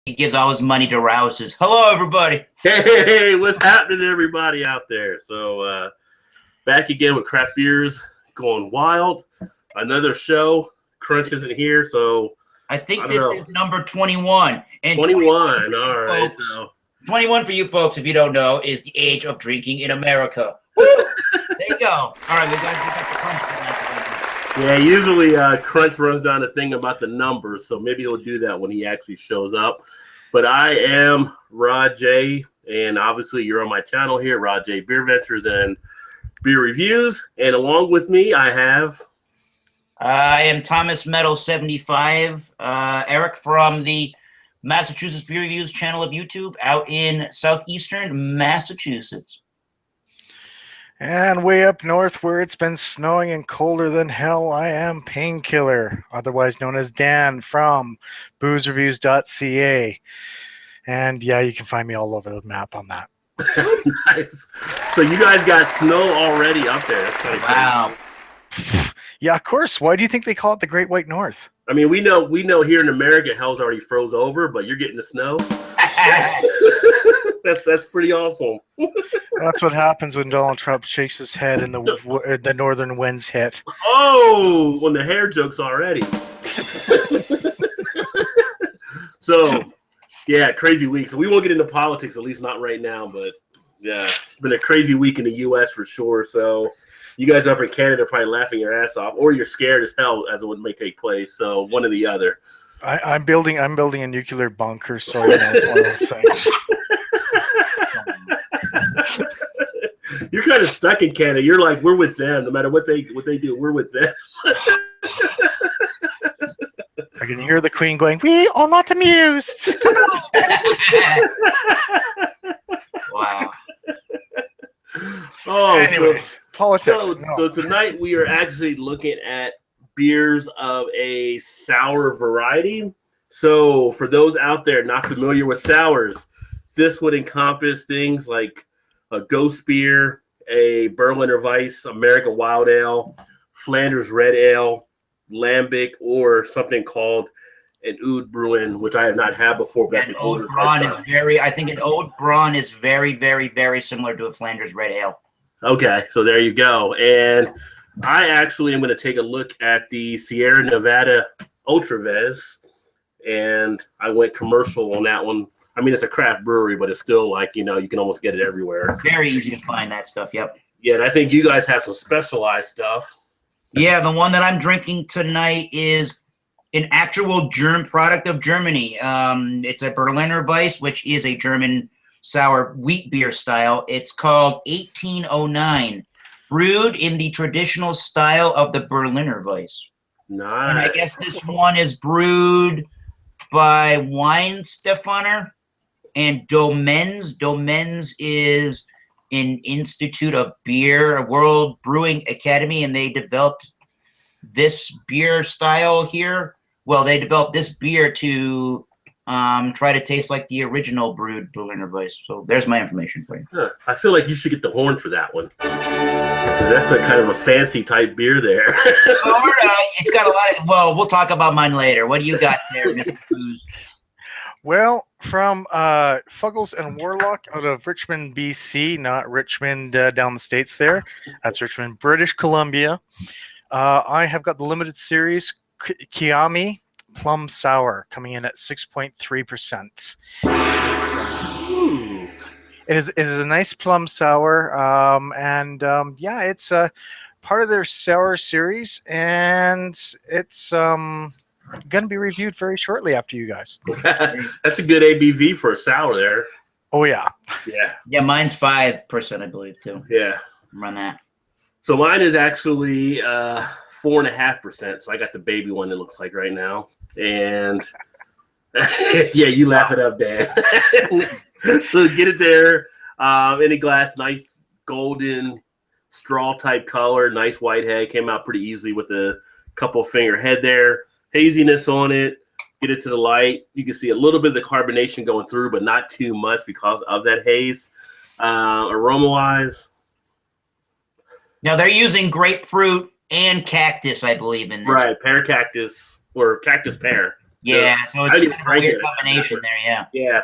He gives all his money to Rouses. Hello, everybody. Hey, what's happening to everybody out there? So, back again with Craft Beers Going Wild. Another show. Crunch isn't here, so I think this is number 21. And 21, all right. Folks, so 21 for you folks, if you don't know, is the age of drinking in America. Woo! There you go. All right, we got the Crunch. Yeah, usually Crunch runs down a thing about the numbers, so maybe he'll do that when he actually shows up. But I am Rod J, and obviously you're on my channel here, Rod J BeerVentures and Beer Reviews. And along with me, I have... I am Thomas Metal 75, Eric from the Massachusetts Beer Reviews channel of YouTube out in southeastern Massachusetts. And way up north where it's been snowing and colder than hell, I am Painkiller, otherwise known as Dan from boozereviews.ca. And yeah, you can find me all over the map on that. Nice. So you guys got snow already up there. That's kind of wow. Crazy. Yeah, of course. Why do you think they call it the Great White North? I mean, we know here in America, hell's already froze over, but you're getting the snow. That's pretty awesome. That's what happens when Donald Trump shakes his head and the northern winds hit. Oh, when the hair joke's already. So, yeah, crazy week. So we won't get into politics, at least not right now. But yeah, it's been a crazy week in the U.S. for sure. So you guys up in Canada are probably laughing your ass off, or you're scared as hell as what may take place. So one or the other. I'm building a nuclear bunker, so you know, it's one of those things. You're kind of stuck in Canada. You're like, we're with them. No matter what they do, we're with them. I can hear the Queen going, "We are not amused." Wow. Oh, anyways, politics. So tonight we are actually looking at beers of a sour variety. So for those out there not familiar with sours, this would encompass things like a Ghost Beer, a Berliner Weiss, American Wild Ale, Flanders Red Ale, Lambic, or something called an Oud Bruin, which I have not had before. But that's an older Braun is very. I think an Oud Braun is very, very, very similar to a Flanders Red Ale. Okay, so there you go. And I actually am going to take a look at the Sierra Nevada Ultra Vez, and I went commercial on that one. I mean, it's a craft brewery, but it's still like, you know, you can almost get it everywhere. Very easy to find that stuff, yep. Yeah, and I think you guys have some specialized stuff. Yeah, the one that I'm drinking tonight is an actual German product of Germany. It's a Berliner Weiss, which is a German sour wheat beer style. It's called 1809, brewed in the traditional style of the Berliner Weiss. Nice. And I guess this one is brewed by Weinstefaner and Domenz. Domenz is an institute of beer, a World Brewing Academy, and they developed this beer style here. Well, they developed this beer to try to taste like the original brewed Berliner Weiss. So there's my information for you. Huh. I feel like you should get the horn for that one, because that's a kind of a fancy type beer there. It's got a lot of. Well, we'll talk about mine later. What do you got there, Mr. Booze? Well, from Fuggles and Warlock out of Richmond, BC, not Richmond down the States there. That's Richmond, British Columbia. I have got the limited series Kiami Plum Sour coming in at 6.3%. It is a nice plum sour, yeah, it's part of their sour series, and it's going to be reviewed very shortly after you guys. That's a good ABV for a sour there. Oh yeah. Yeah, mine's 5%, I believe, too. Yeah, Run that. so mine is actually 4.5%. So I got the baby one, it looks like right now. And yeah, you laugh it up, Dan. So get it there in a glass, nice golden straw type color, nice white head, came out pretty easily with a couple finger head there. Haziness on it. Get it to the light. You can see a little bit of the carbonation going through, but not too much because of that haze. Aroma-wise. Now, they're using grapefruit and cactus, I believe, in this. Right, pear cactus, or cactus pear. Yeah, so I it's didn't kind of a rank weird it. combination there. Yeah. Yeah.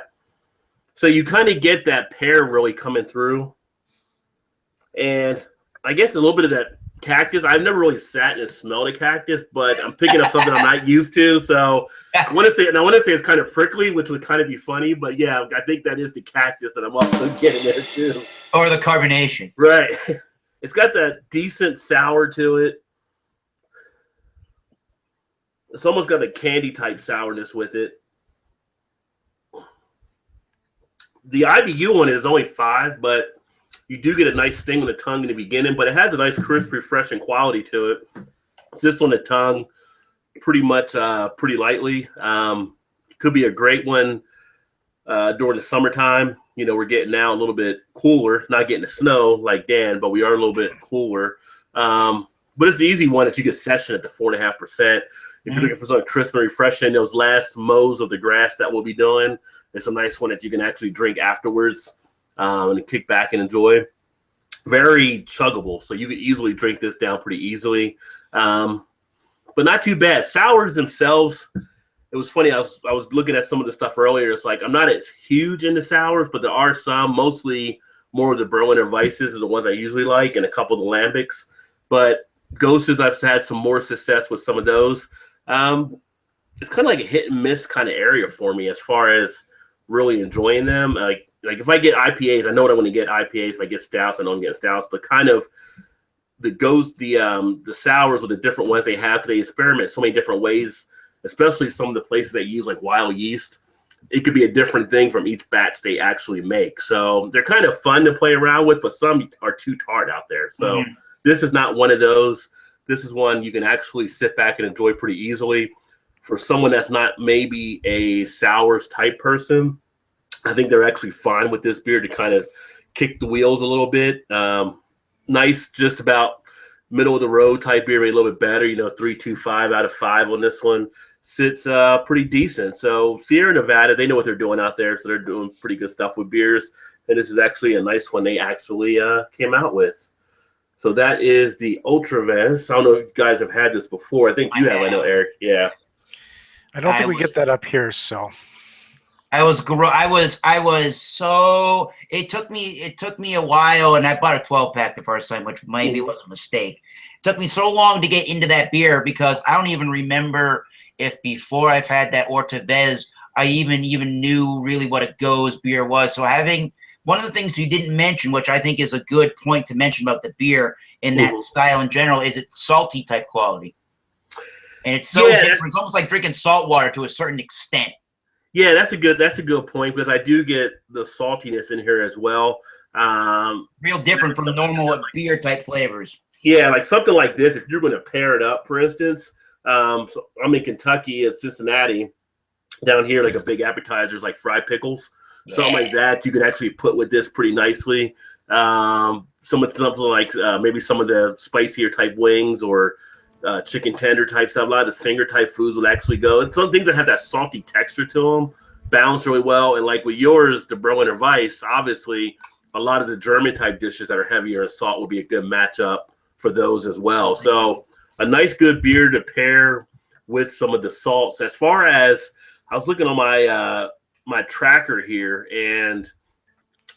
So you kind of get that pear really coming through. And I guess a little bit of that cactus. I've never really sat and smelled a cactus, but I'm picking up something I'm not used to. So I want to say it's kind of prickly, which would kind of be funny. But yeah, I think that is the cactus that I'm also getting there too. Or the carbonation. Right. It's got that decent sour to it. It's almost got a candy type sourness with it. The IBU one is only 5, but you do get a nice sting on the tongue in the beginning, but it has a nice crisp, refreshing quality to it. Sits on the tongue pretty much pretty lightly. Could be a great one during the summertime. You know, we're getting now a little bit cooler, not getting the snow like Dan, but we are a little bit cooler. But it's the easy one that you can session at the 4.5%. If you're looking for something crisp and refreshing, those last mows of the grass that we'll be doing, it's a nice one that you can actually drink afterwards and kick back and enjoy. Very chuggable, so you could easily drink this down pretty easily. But not too bad. Sours themselves, it was funny. I was looking at some of the stuff earlier. It's like I'm not as huge into sours, but there are some, mostly more of the Berliner Weisses are the ones I usually like, and a couple of the Lambics. But Ghostes, I've had some more success with some of those. It's kind of like a hit and miss kind of area for me as far as really enjoying them. Like if I get IPAs, I know what I'm going to get IPAs. If I get stouts, I know I'm getting stouts. But kind of the sours or the different ones they have, because they experiment so many different ways, especially some of the places that use like wild yeast. It could be a different thing from each batch they actually make. So they're kind of fun to play around with, but some are too tart out there. So this is not one of those. This is one you can actually sit back and enjoy pretty easily. For someone that's not maybe a sours type person, I think they're actually fine with this beer to kind of kick the wheels a little bit. Nice, just about middle of the road type beer, maybe a little bit better. 3.25 out of 5 on this one. Sits pretty decent. So Sierra Nevada, they know what they're doing out there, so they're doing pretty good stuff with beers. And this is actually a nice one they actually came out with. So that is the Ultra Vez. I don't know if you guys have had this before. I think you have. I know, Eric. Yeah. I don't think we get that up here, so. I was so it took me a while, and I bought a 12-pack the first time, which maybe was a mistake. It took me so long to get into that beer because I don't even remember if before I've had that Ultra Vez, I even knew really what a Goes beer was. So having one of the things you didn't mention, which I think is a good point to mention about the beer in that style in general, is its salty type quality. And it's so different. It's almost like drinking salt water to a certain extent. Yeah, that's a good point, because I do get the saltiness in here as well. Real different from normal beer type flavors. Yeah, like something like this, if you're going to pair it up, for instance, so I'm in Kentucky at Cincinnati. Down here, like a big appetizer is like fried pickles. Something like that you can actually put with this pretty nicely. Something like maybe some of the spicier type wings or chicken tender type stuff. A lot of the finger type foods will actually go. And some things that have that salty texture to them balance really well. And like with yours, the Berliner Weiss, obviously a lot of the German type dishes that are heavier in salt will be a good matchup for those as well. So a nice good beer to pair with some of the salts. As far as I was looking on my tracker here and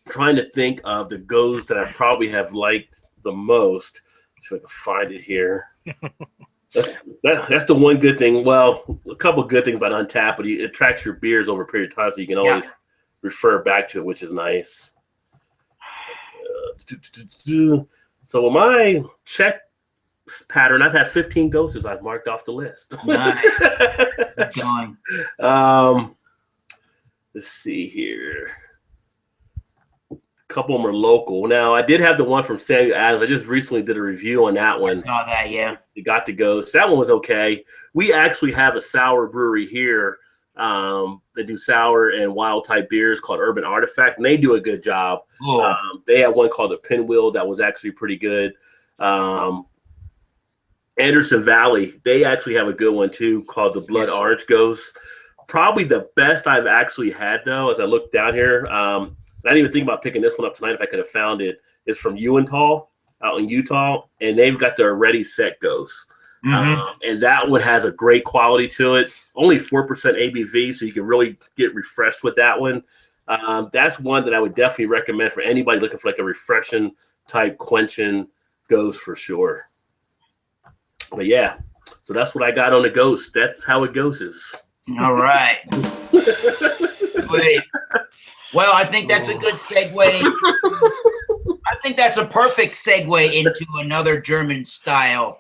trying to think of the Goes that I probably have liked the most. Let's see if I can find it here. That's the one good thing. Well, a couple of good things about Untapped, but it tracks your beers over a period of time, so you can always refer back to it, which is nice. So with my check pattern, I've had 15 Ghosts I've marked off the list. Nice. Keep going. Let's see here. A couple of them are local. Now, I did have the one from Samuel Adams. I just recently did a review on that one. I saw that, yeah. You got to go. So that one was okay. We actually have a sour brewery here that do sour and wild type beers called Urban Artifact, and they do a good job. They had one called the Pinwheel that was actually pretty good. Anderson Valley, they actually have a good one too called the Blood Orange Ghost. Probably the best I've actually had, though, as I look down here. I didn't even think about picking this one up tonight if I could have found it. It's from Uintah out in Utah, and they've got their Ready Set Ghost. And that one has a great quality to it. Only 4% ABV, so you can really get refreshed with that one. That's one that I would definitely recommend for anybody looking for like a refreshing type quenching ghost for sure. But yeah, so that's what I got on the ghost. That's how it goes. All right. Wait. Well, I think that's a good segue. I think that's a perfect segue into another German style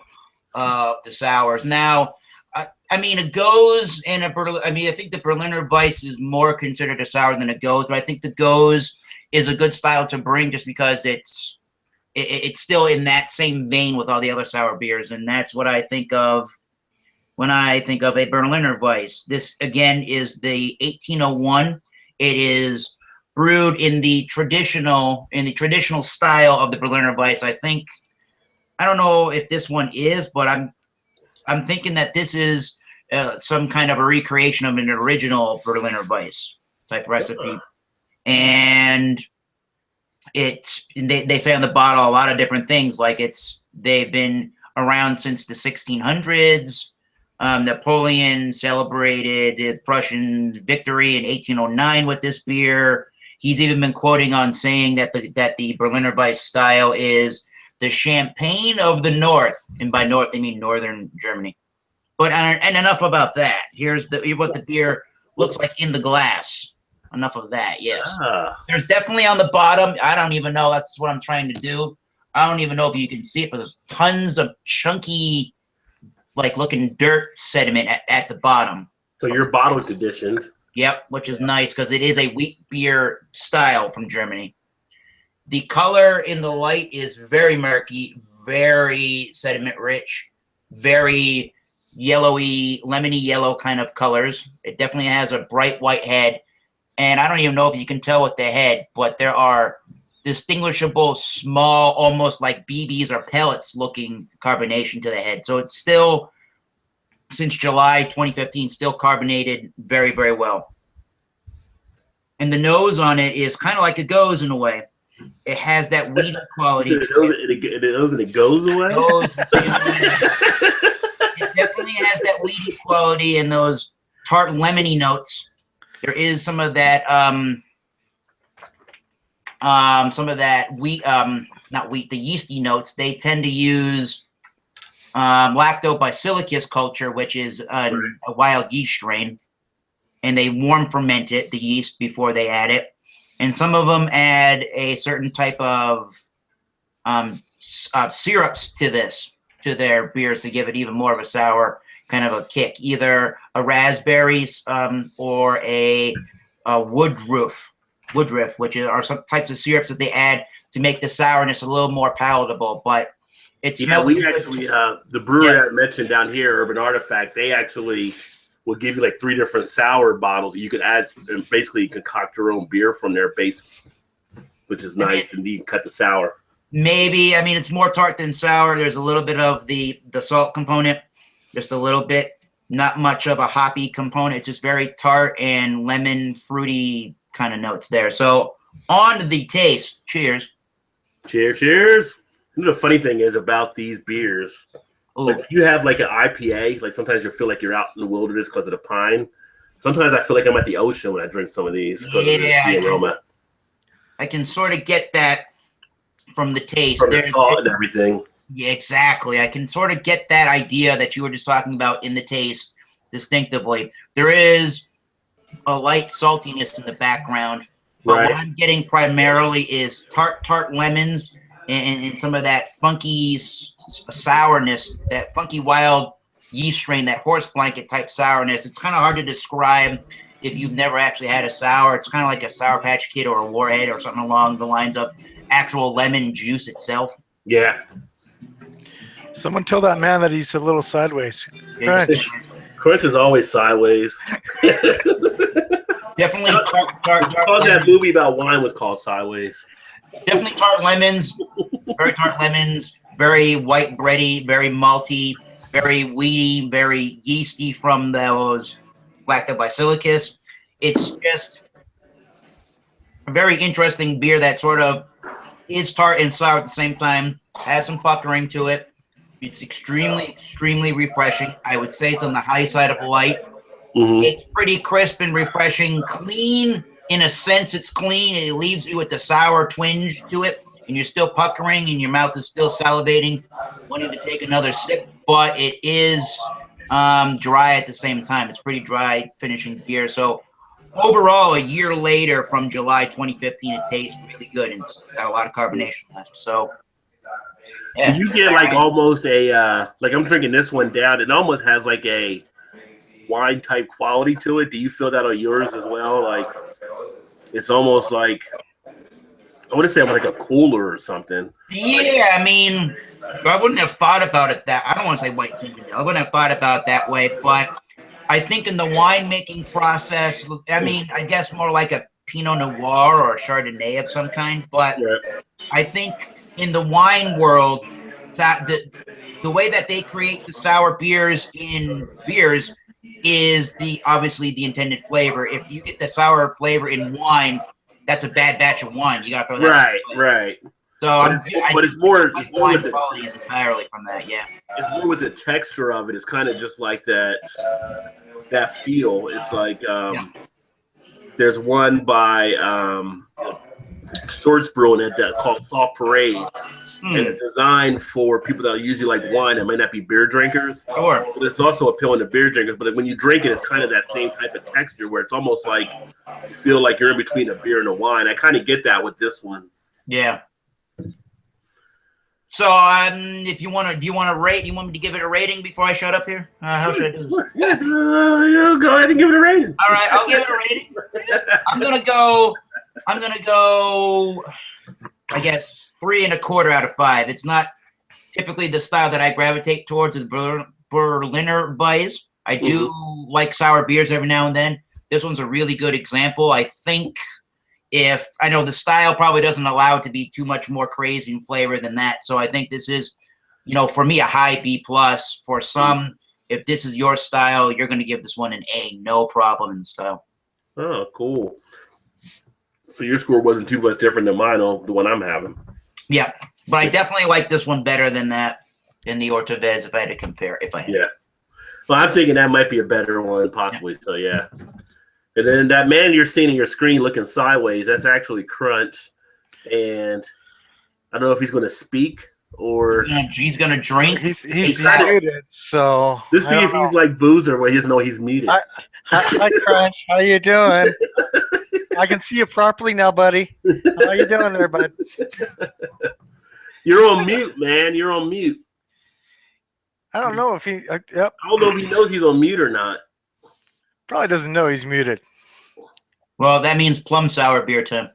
of the sours. Now, I mean, a Goes and a Berliner. I mean, I think the Berliner Weiss is more considered a sour than a Goes, but I think the Goes is a good style to bring just because it's still in that same vein with all the other sour beers, and that's what I think of when I think of a Berliner Weiss. This again is the 1801. It is brewed in the traditional style of the Berliner Weiss. I think, I don't know if this one is, but I'm thinking that this is some kind of a recreation of an original Berliner Weiss type recipe. And they say on the bottle a lot of different things, like they've been around since the 1600s. Napoleon celebrated the Prussian victory in 1809 with this beer. He's even been quoting on saying that the Berliner Weiss style is the champagne of the North, and by North they mean northern Germany. But and enough about that. Here's what the beer looks like in the glass. Enough of that. Yes, there's definitely on the bottom. I don't even know. That's what I'm trying to do. I don't even know if you can see it, but there's tons of chunky, like looking dirt sediment at the bottom. So you're bottle conditioned. Yep, which is nice because it is a wheat beer style from Germany. The color in the light is very murky, very sediment rich, very yellowy, lemony yellow kind of colors. It definitely has a bright white head. And I don't even know if you can tell with the head, but there are distinguishable small, almost like BBs or pellets looking carbonation to the head. So it's still, since July 2015, still carbonated very, very well. And the nose on it is kind of like a Goes in a way. It has that weedy quality. It goes away? It definitely has that weedy quality and those tart lemony notes. There is some of that wheat, not wheat, the yeasty notes. They tend to use lactobacillus culture, which is a wild yeast strain, and they warm ferment it, the yeast, before they add it. And some of them add a certain type of syrups to their beers to give it even more of a sour kind of a kick, either a raspberries or a woodruff, which are some types of syrups that they add to make the sourness a little more palatable. But it smells. Yeah, we actually the brewery I mentioned down here, Urban Artifact, they actually will give you like 3 different sour bottles. You could add and basically concoct your own beer from their base, which is nice, and you can cut the sour. Maybe, I mean, it's more tart than sour. There's a little bit of the salt component, just a little bit. Not much of a hoppy component. It's just very tart and lemon, fruity kind of notes there. So on to the taste. Cheers. Cheers, cheers. You know, the funny thing is about these beers, like you have like an IPA, like sometimes you feel like you're out in the wilderness because of the pine. Sometimes I feel like I'm at the ocean when I drink some of these because of the aroma. I can sort of get that from the taste. From the salt and everything. Yeah, exactly. I can sort of get that idea that you were just talking about in the taste distinctively. There is a light saltiness in the background, but what I'm getting primarily is tart lemons and some of that funky sourness, that funky wild yeast strain, that horse blanket type sourness. It's kind of hard to describe if you've never actually had a sour. It's kind of like a Sour Patch Kid or a Warhead or something along the lines of actual lemon juice itself. Yeah. Someone tell that man that he's a little sideways. Crunch. Crunch is always sideways. Definitely tart. That movie about wine was called Sideways. Definitely tart lemons. Very tart lemons. Very white bready. Very malty. Very weedy. Very yeasty from those lactobacillus. It's just a very interesting beer that sort of is tart and sour at the same time. Has some puckering to it. It's extremely refreshing. I would say it's on the high side of light. Mm-hmm. It's pretty crisp and refreshing. Clean, in a sense, it's clean. It leaves you with the sour twinge to it, and you're still puckering, and your mouth is still salivating, wanting to take another sip. But it is dry at the same time. It's pretty dry finishing beer. So overall, a year later from July 2015, it tastes really good, and it's got a lot of carbonation left. So. Do you get like almost a like I'm drinking this one down? It almost has like a wine type quality to it. Do you feel that on yours as well? Like it's almost like I want to say it was like a cooler or something. Yeah, I mean, I wouldn't have thought about it that. I don't want to say white Zinfandel. I wouldn't have thought about it that way, but I think in the winemaking process, I mean, I guess more like a Pinot Noir or a Chardonnay of some kind. But I think in the wine world, the way that they create the sour beers in beers is obviously the intended flavor. If you get the sour flavor in wine, that's a bad batch of wine. You gotta throw that. Right. So, it's more with the quality is entirely from that. Yeah, it's more with the texture of it. It's kind of just like that feel. It's like there's one by Shorts Brewing that called Soft Parade. And it's designed for people that usually like wine that might not be beer drinkers. Sure. But it's also appealing to beer drinkers. But when you drink it, it's kind of that same type of texture where it's almost like you feel like you're in between a beer and a wine. I kind of get that with this one. Yeah. So, if you want to, do you want to rate? You want me to give it a rating before I shut up here? How should I do this? Yeah, go ahead and give it a rating. All right, I'll give it a rating. I'm gonna go. I guess 3.25 out of 5. It's not typically the style that I gravitate towards, the Berliner Weiss. I do like sour beers every now and then. This one's a really good example. I think I know the style probably doesn't allow it to be too much more crazy in flavor than that. So I think this is, for me, a high B+. For some, if this is your style, you're going to give this one an A, no problem in the style. Oh, cool. So your score wasn't too much different than mine on the one I'm having. Yeah, but I definitely like this one better than the Ortevez if I had to compare. Yeah. Well, I'm thinking that might be a better one, possibly. So, yeah. And then that man you're seeing in your screen looking sideways, that's actually Crunch. And I don't know if he's going to speak or... He's going to drink. He's muted, so... Let's see if he's like Boozer where he doesn't know he's muted. Hi, Crunch. How you doing? I can see you properly now, buddy. How you doing there, bud? You're on mute, man. You're on mute. I don't know if he... I don't know if he knows he's on mute or not. Probably doesn't know he's muted. Well, that means plum sour beer, Tim.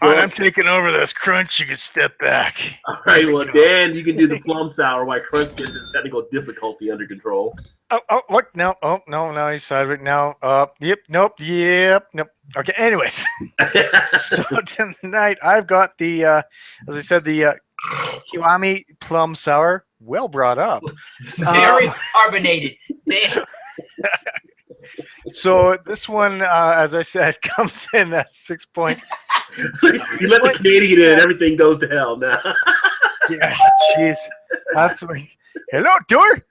All right, I'm taking over this. Crunch, you can step back. All right, well, Dan, you can do the plum sour while Crunch gets his technical difficulty under control. Oh, what? No, no, he's sideways now. Yep, nope. Okay, anyways. So tonight I've got the, as I said, the Kiwami plum sour. Well brought up. Very carbonated. Damn. So this one, as I said, comes in at 6 point. So you let the Canadian in and everything goes to hell now. Yeah, jeez. That's hello, door.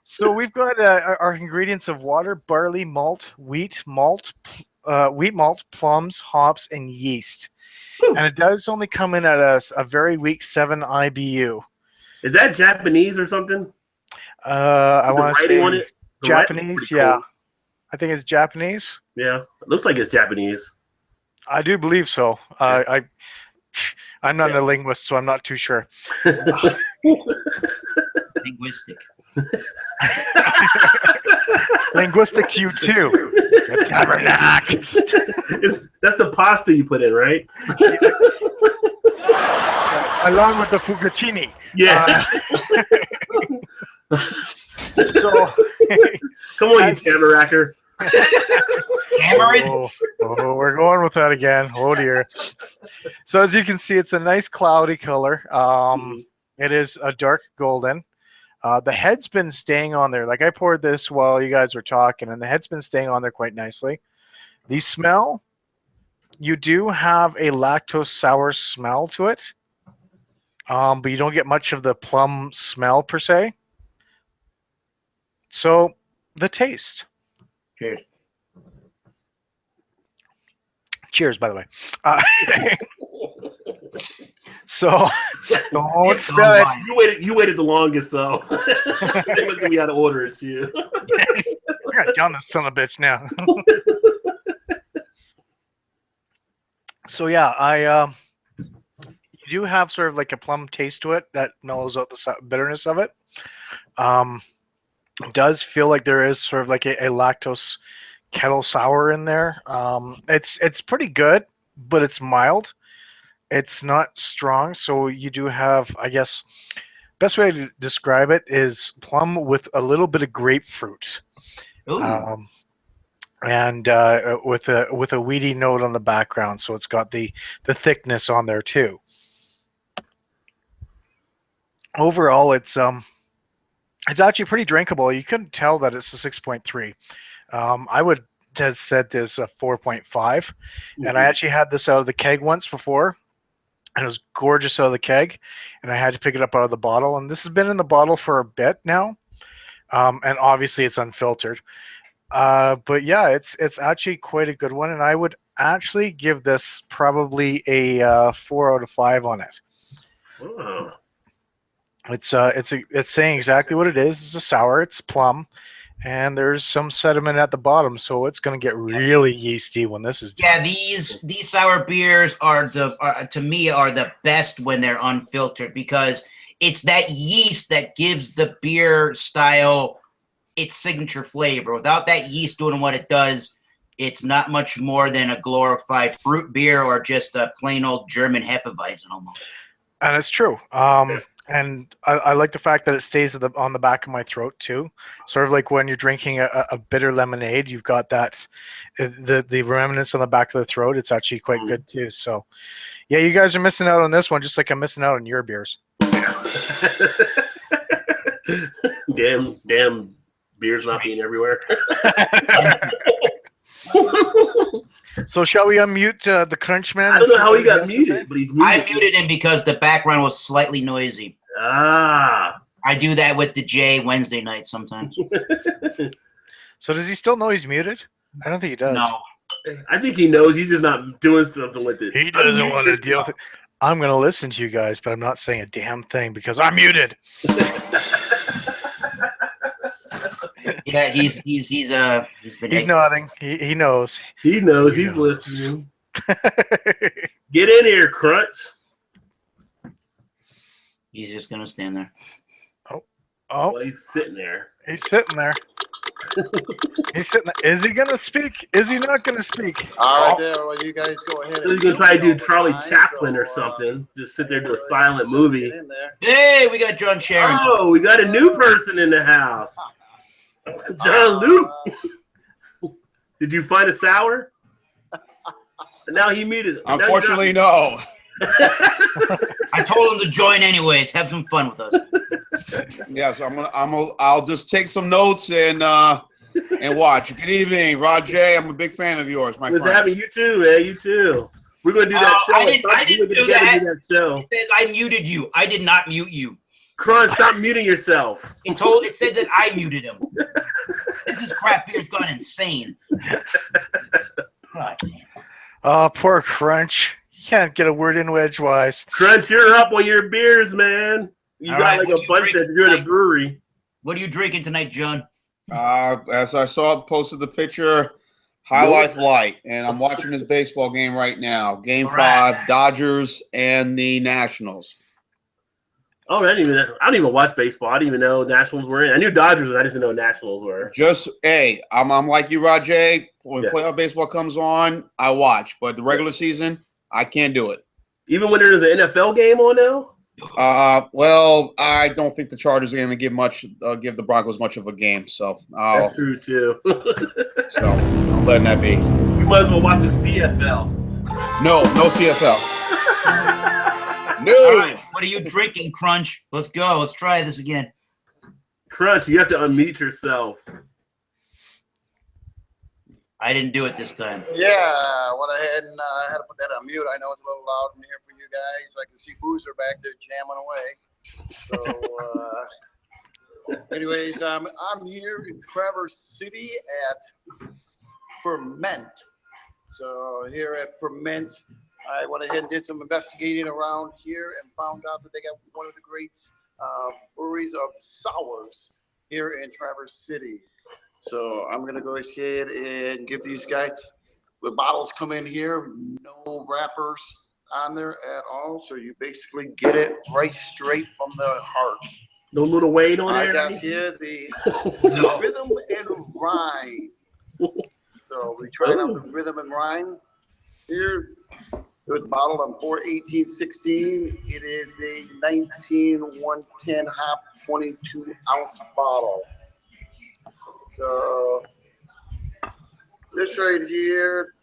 So we've got our ingredients of water, barley, malt, wheat malt, plums, hops, and yeast. And it does only come in at a very weak 7 IBU. Is that Japanese or something? I want to say Japanese. Yeah, cool. I think it's Japanese. Yeah, it looks like it's Japanese. I do believe so. I'm not a linguist, so I'm not too sure. Linguistic. Linguistic to you too. The tabernacle. That's the pasta you put in, right? Along with the fettuccine. Yeah. So, come on, you tamaracker. Cameron? Oh, we're going with that again. Oh dear. So as you can see, it's a nice cloudy color. It is a dark golden. The head's been staying on there. Like I poured this while you guys were talking, and the head's been staying on there quite nicely. The smell, you do have a lactose sour smell to it. but you don't get much of the plum smell per se. So the taste. Cheers. Cheers, by the way. Uh, so don't spill it. You waited the longest, so it was gonna be out of order. It's you. We're gonna down this son of a bitch now. So yeah, you do have sort of like a plum taste to it that mellows out the bitterness of it. It does feel like there is sort of like a lactose kettle sour in there. It's pretty good, but it's mild. It's not strong, so you do have, I guess, best way to describe it is plum with a little bit of grapefruit. Ooh. And with a weedy note on the background, so it's got the thickness on there too. Overall, it's actually pretty drinkable. You couldn't tell that it's a 6.3. I would have said this a 4.5, and I actually had this out of the keg once before, and it was gorgeous out of the keg, and I had to pick it up out of the bottle. And this has been in the bottle for a bit now, and obviously it's unfiltered. But yeah, it's actually quite a good one, and I would actually give this probably a 4 out of 5 on it. Oh. It's saying exactly what it is. It's a sour. It's plum, and there's some sediment at the bottom, so it's going to get really yeasty when this is done. Yeah, these sour beers to me are the best when they're unfiltered, because it's that yeast that gives the beer style its signature flavor. Without that yeast doing what it does, it's not much more than a glorified fruit beer or just a plain old German Hefeweizen almost. And it's true. And I like the fact that it stays on the back of my throat too. Sort of like when you're drinking a bitter lemonade, you've got that the remnants on the back of the throat. It's actually quite good too. So, yeah, you guys are missing out on this one, just like I'm missing out on your beers. damn, beers not being everywhere. So shall we unmute the Crunchman? I don't know how he got muted, but he's muted. I muted him because the background was slightly noisy. Ah. I do that with the J Wednesday night sometimes. So does he still know he's muted? I don't think he does. No. I think he knows. He's just not doing something with it. He doesn't want to deal with it. I'm going to listen to you guys, but I'm not saying a damn thing because I'm muted. Yeah, he's been. He's nodding. He knows. He knows. He's listening. Get in here, Crunch. He's just gonna stand there. Oh, well, he's sitting there. He's sitting there. He's sitting there. Is he gonna speak? Is he not gonna speak? All right, there. Well, you guys go ahead. He's gonna try to do Charlie Chaplin or something. Just sit there, do a silent movie. Hey, we got John Sharon. Oh, we got a new person in the house. John Luke. Did you find a sour? Now he muted. Unfortunately, no. I told him to join anyways. Have some fun with us. Yes, I'll just take some notes and watch. Good evening, Rod J. I'm a big fan of yours, my friend. What's happening? You too, man. You too. We're gonna do that show. I didn't do that. Show. It says I muted you. I did not mute you. Crunch, stop muting yourself. It said that I muted him. This is crap beer's gone insane. God damn. Oh, poor Crunch. He can't get a word in edgewise. Crunch, you're up on your beers, man. You got like a bunch that you're at a brewery. What are you drinking tonight, John? As I saw posted the picture, High Life Light, and I'm watching this baseball game right now. Game 5, Dodgers and the Nationals. Oh, I don't even watch baseball. I didn't even know Nationals were in. I knew Dodgers, and I didn't know Nationals were. I'm like you, Rajay. When playoff baseball comes on, I watch. But the regular season, I can't do it. Even when there's an NFL game on now? Well, I don't think the Chargers are going to give the Broncos much of a game. So that's true too. So I'm letting that be. You might as well watch the CFL. No CFL. No. All right, what are you drinking, Crunch? Let's go. Let's try this again. Crunch, you have to unmute yourself. I didn't do it this time. Yeah, went ahead and I had to put that on mute. I know it's a little loud in here for you guys. I can see Boozer back there jamming away. So, anyways, I'm here in Traverse City at Ferment. So here at Ferment, I went ahead and did some investigating around here and found out that they got one of the great breweries of sours here in Traverse City. So I'm gonna go ahead and give these guys the bottles come in here, no wrappers on there at all. So you basically get it right straight from the heart. No little weight on I there. got here the rhythm and rhyme. So we tried out the rhythm and rhyme. Here, it was bottled on 4/18/16. It is a 19/110 hop, 22-ounce bottle. So this right here,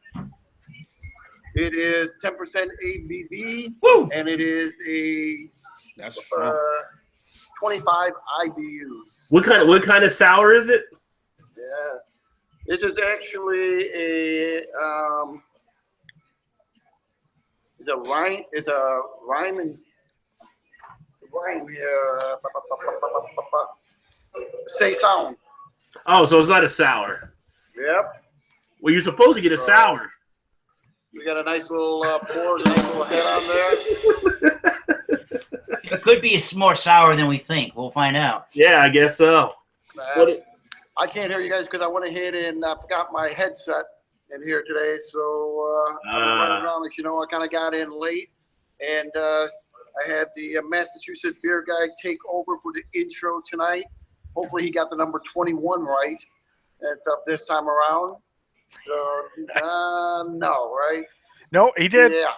it is 10% ABV, Woo! and it is a That's strong. 25 IBUs. What kind of sour is it? Yeah, this is actually a it's a rhyme and rhyme here. Say sound. Oh, so it's not a sour. Yep. Well, you're supposed to get a sour. We got a nice little pour, a nice little head on there. It could be more sour than we think. We'll find out. Yeah, I guess so. I can't hear you guys because I went ahead and forgot my headset in here today. So I'm running around, like, I kind of got in late. And I had the Massachusetts beer guy take over for the intro tonight. Hopefully he got the number 21 right and stuff this time around. So, no, right? No, he did. Yeah.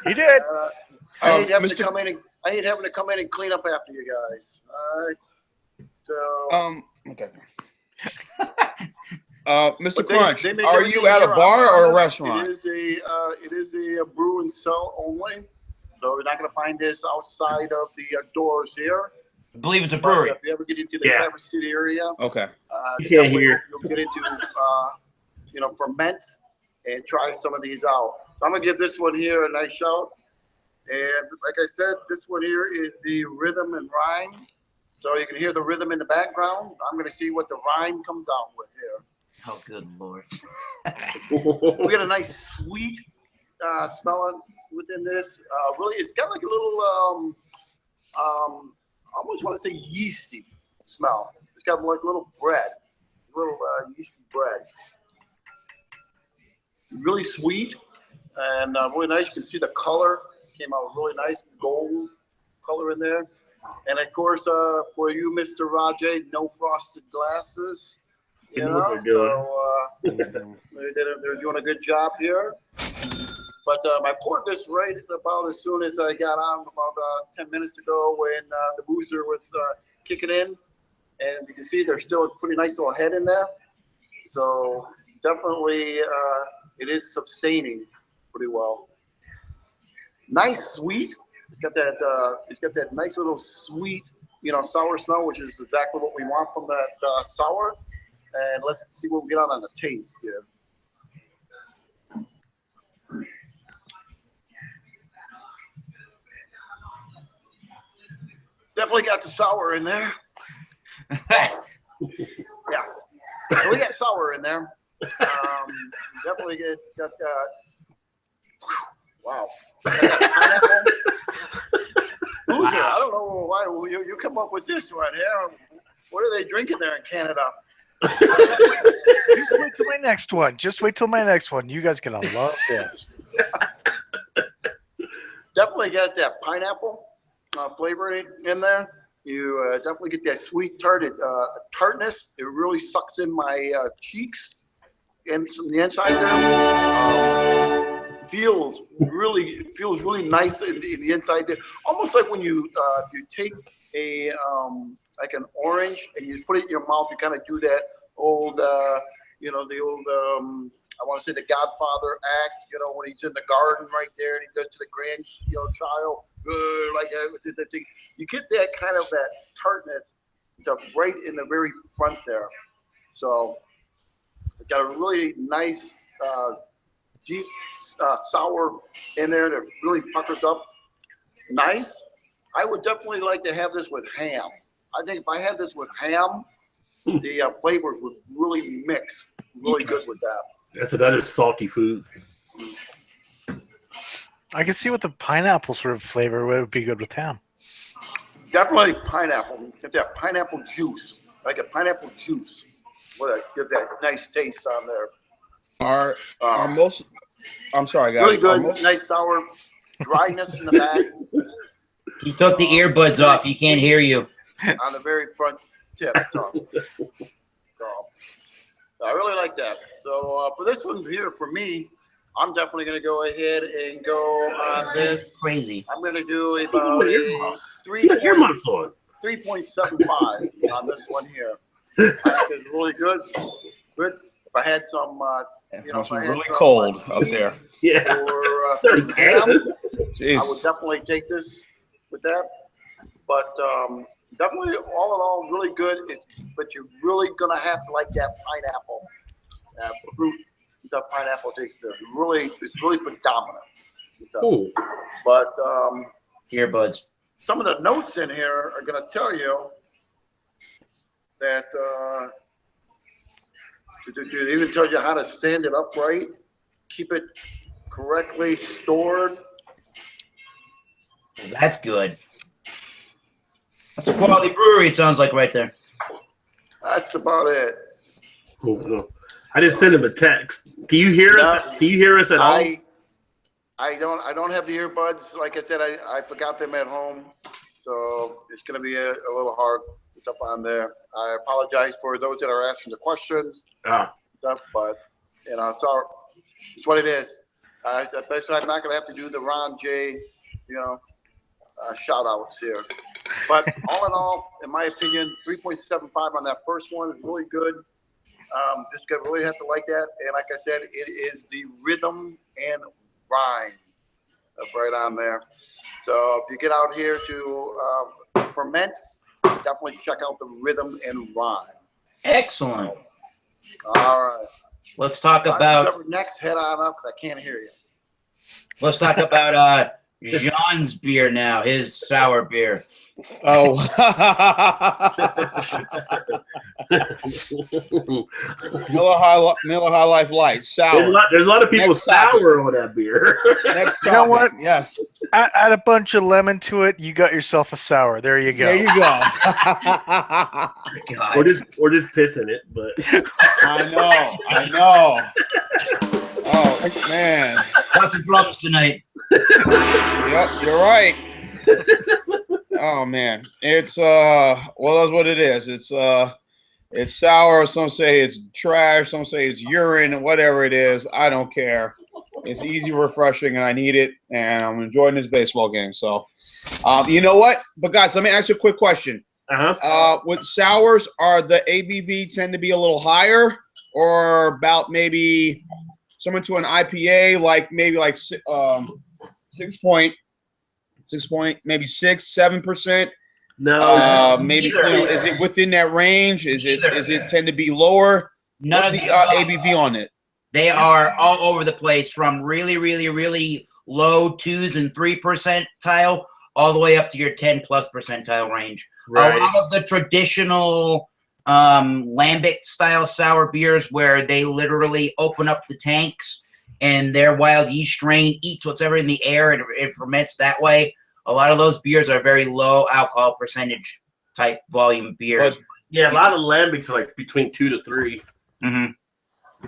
He did. I hate having to come in and clean up after you guys. All right. So. Okay. Mr. Crunch, they make are everything you at a here bar on or a this. restaurant? It is a brew and sell only. So you're not going to find this outside of the doors here. I believe it's a brewery. But if you ever get into the Traverse City area, Okay. You can't hear. you'll get into Ferment and try some of these out. So I'm gonna give this one here a nice shout. And like I said, this one here is the rhythm and rhyme. So you can hear the rhythm in the background. I'm gonna see what the rhyme comes out with here. Oh, good Lord. We get a nice sweet smell within this. Really, it's got like a little, I almost want to say yeasty smell. It's got like little bread, little yeasty bread. Really sweet and really nice. You can see the color came out really nice, gold color in there. And of course, for you, Mr. Rajay, no frosted glasses. So they're doing a good job here. But I poured this right about as soon as I got on, about 10 minutes ago when the boozer was kicking in. And you can see there's still a pretty nice little head in there. So definitely it is sustaining pretty well. Nice sweet. It's got that nice little sweet, sour smell, which is exactly what we want from that sour. And let's see what we get on the taste here. Definitely got the sour in there. Yeah, so we got sour in there. Definitely got wow. Pineapple. Boozer, I don't know why you come up with this one here. What are they drinking there in Canada? Just wait till my next one. You guys are gonna love this. Definitely got that pineapple flavor in there. You definitely get that sweet tartness. It really sucks in my cheeks and the inside there. Feels really nice in the inside there. Almost like when you take a like an orange and you put it in your mouth, you kind of do that old I want to say the Godfather act, when he's in the garden right there and he goes to the grandchild, like that. You get that kind of that tartness right in the very front there. So It's got a really nice, deep sour in there that really puckers up. Nice. I would definitely like to have this with ham. I think if I had this with ham, the flavors would really mix really good with that. That's another salty food. I can see what the pineapple sort of flavor would be good with ham. Definitely pineapple. Get that pineapple juice. Like a pineapple juice. Get that nice taste on there. Are most? I'm sorry, guys. Really good, nice sour dryness in the back. You took the earbuds off. You can't hear you. On the very front tip. So I really like that. So for this one here, for me, I'm definitely going to go ahead and go on this. Crazy. I'm going to do about a 3.75 on this one here. I think it's really good. Good. If I had some, It must be really cold up there. Yeah. Or some ham, Jeez. I would definitely take this with that. But definitely, all in all, really good. But you're really gonna have to like that pineapple fruit. The pineapple taste there. It's really predominant. Ooh. But Earbuds. some of the notes in here are gonna tell you that it even tells you how to stand it upright, keep it correctly stored. That's good. That's a quality brewery, it sounds like right there. That's about it. Cool. I just sent him a text. Can you hear us? Can you hear us at all? I don't have the earbuds. Like I said, I forgot them at home, so it's going to be a little hard to up on there. I apologize for those that are asking the questions. Stuff, but so it's what it is. Basically, I'm not going to have to do the Ron J, shout outs here. But all in all, in my opinion, 3.75 on that first one is really good. Just gonna really have to like that. And like I said, it is the rhythm and rhyme. That's right on there. So if you get out here to ferment, definitely check out the rhythm and rhyme. Excellent. All right. Let's talk about. Whoever next, head on up because I can't hear you. Let's talk about Jean's beer now. His sour beer. Oh. Miller High Life Light sour. There's a lot of people Next topic. sour on that beer. Next topic. You know what? Yes. Add a bunch of lemon to it. You got yourself a sour. There you go. There you go. God. Or just pissing it, but I know. Oh man. Lots of drums tonight. Yep, you're right. Oh man, it's well, that's what it is. It's sour. Some say it's trash. Some say it's urine. Whatever it is, I don't care. It's easy, refreshing, and I need it. And I'm enjoying this baseball game. So, you know what? But guys, let me ask you a quick question. With sours, are the ABV tend to be a little higher, or about maybe similar to an IPA, like maybe like 7%? no. Maybe Either. is it within that range? Is it tend to be lower? None What's of the the above. ABV on it? They are all over the place, from really, really, really low 2s and 3 percentile all the way up to your 10+ percentile range. Right. A lot of the traditional lambic style sour beers, where they literally open up the tanks and their wild yeast strain eats whatever in the air and it ferments that way. A lot of those beers are very low alcohol percentage type volume beers. Yeah, a lot of lambics are like between 2 to 3. Mm-hmm.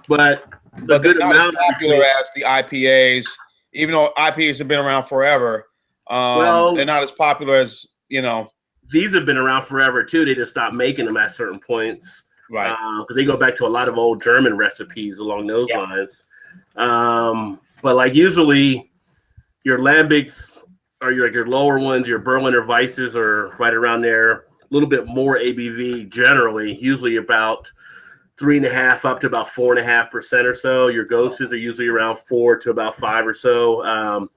But But good they're not as amount popular as the IPAs, even though IPAs have been around forever. They're not as popular as these have been around forever too. They just stopped making them at certain points, right. Because they go back to a lot of old German recipes along those lines. But like usually, your lambics or your lower ones, your Berliner Weisses are right around there. A little bit more ABV generally, usually about 3.5 up to about 4.5% or so. Your Ghostes are usually around 4 to about 5 or so.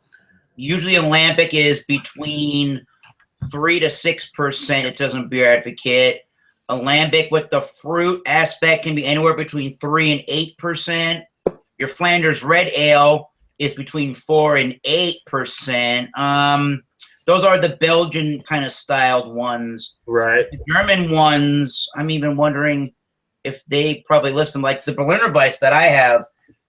Usually a lambic is between 3 to 6%. It says on Beer Advocate. Lambic with the fruit aspect can be anywhere between 3 and 8%. Your Flanders Red Ale is between 4 and 8%. Those are the Belgian kind of styled ones. Right. The German ones, I'm even wondering if they probably list them, like the Berliner Weiss that I have.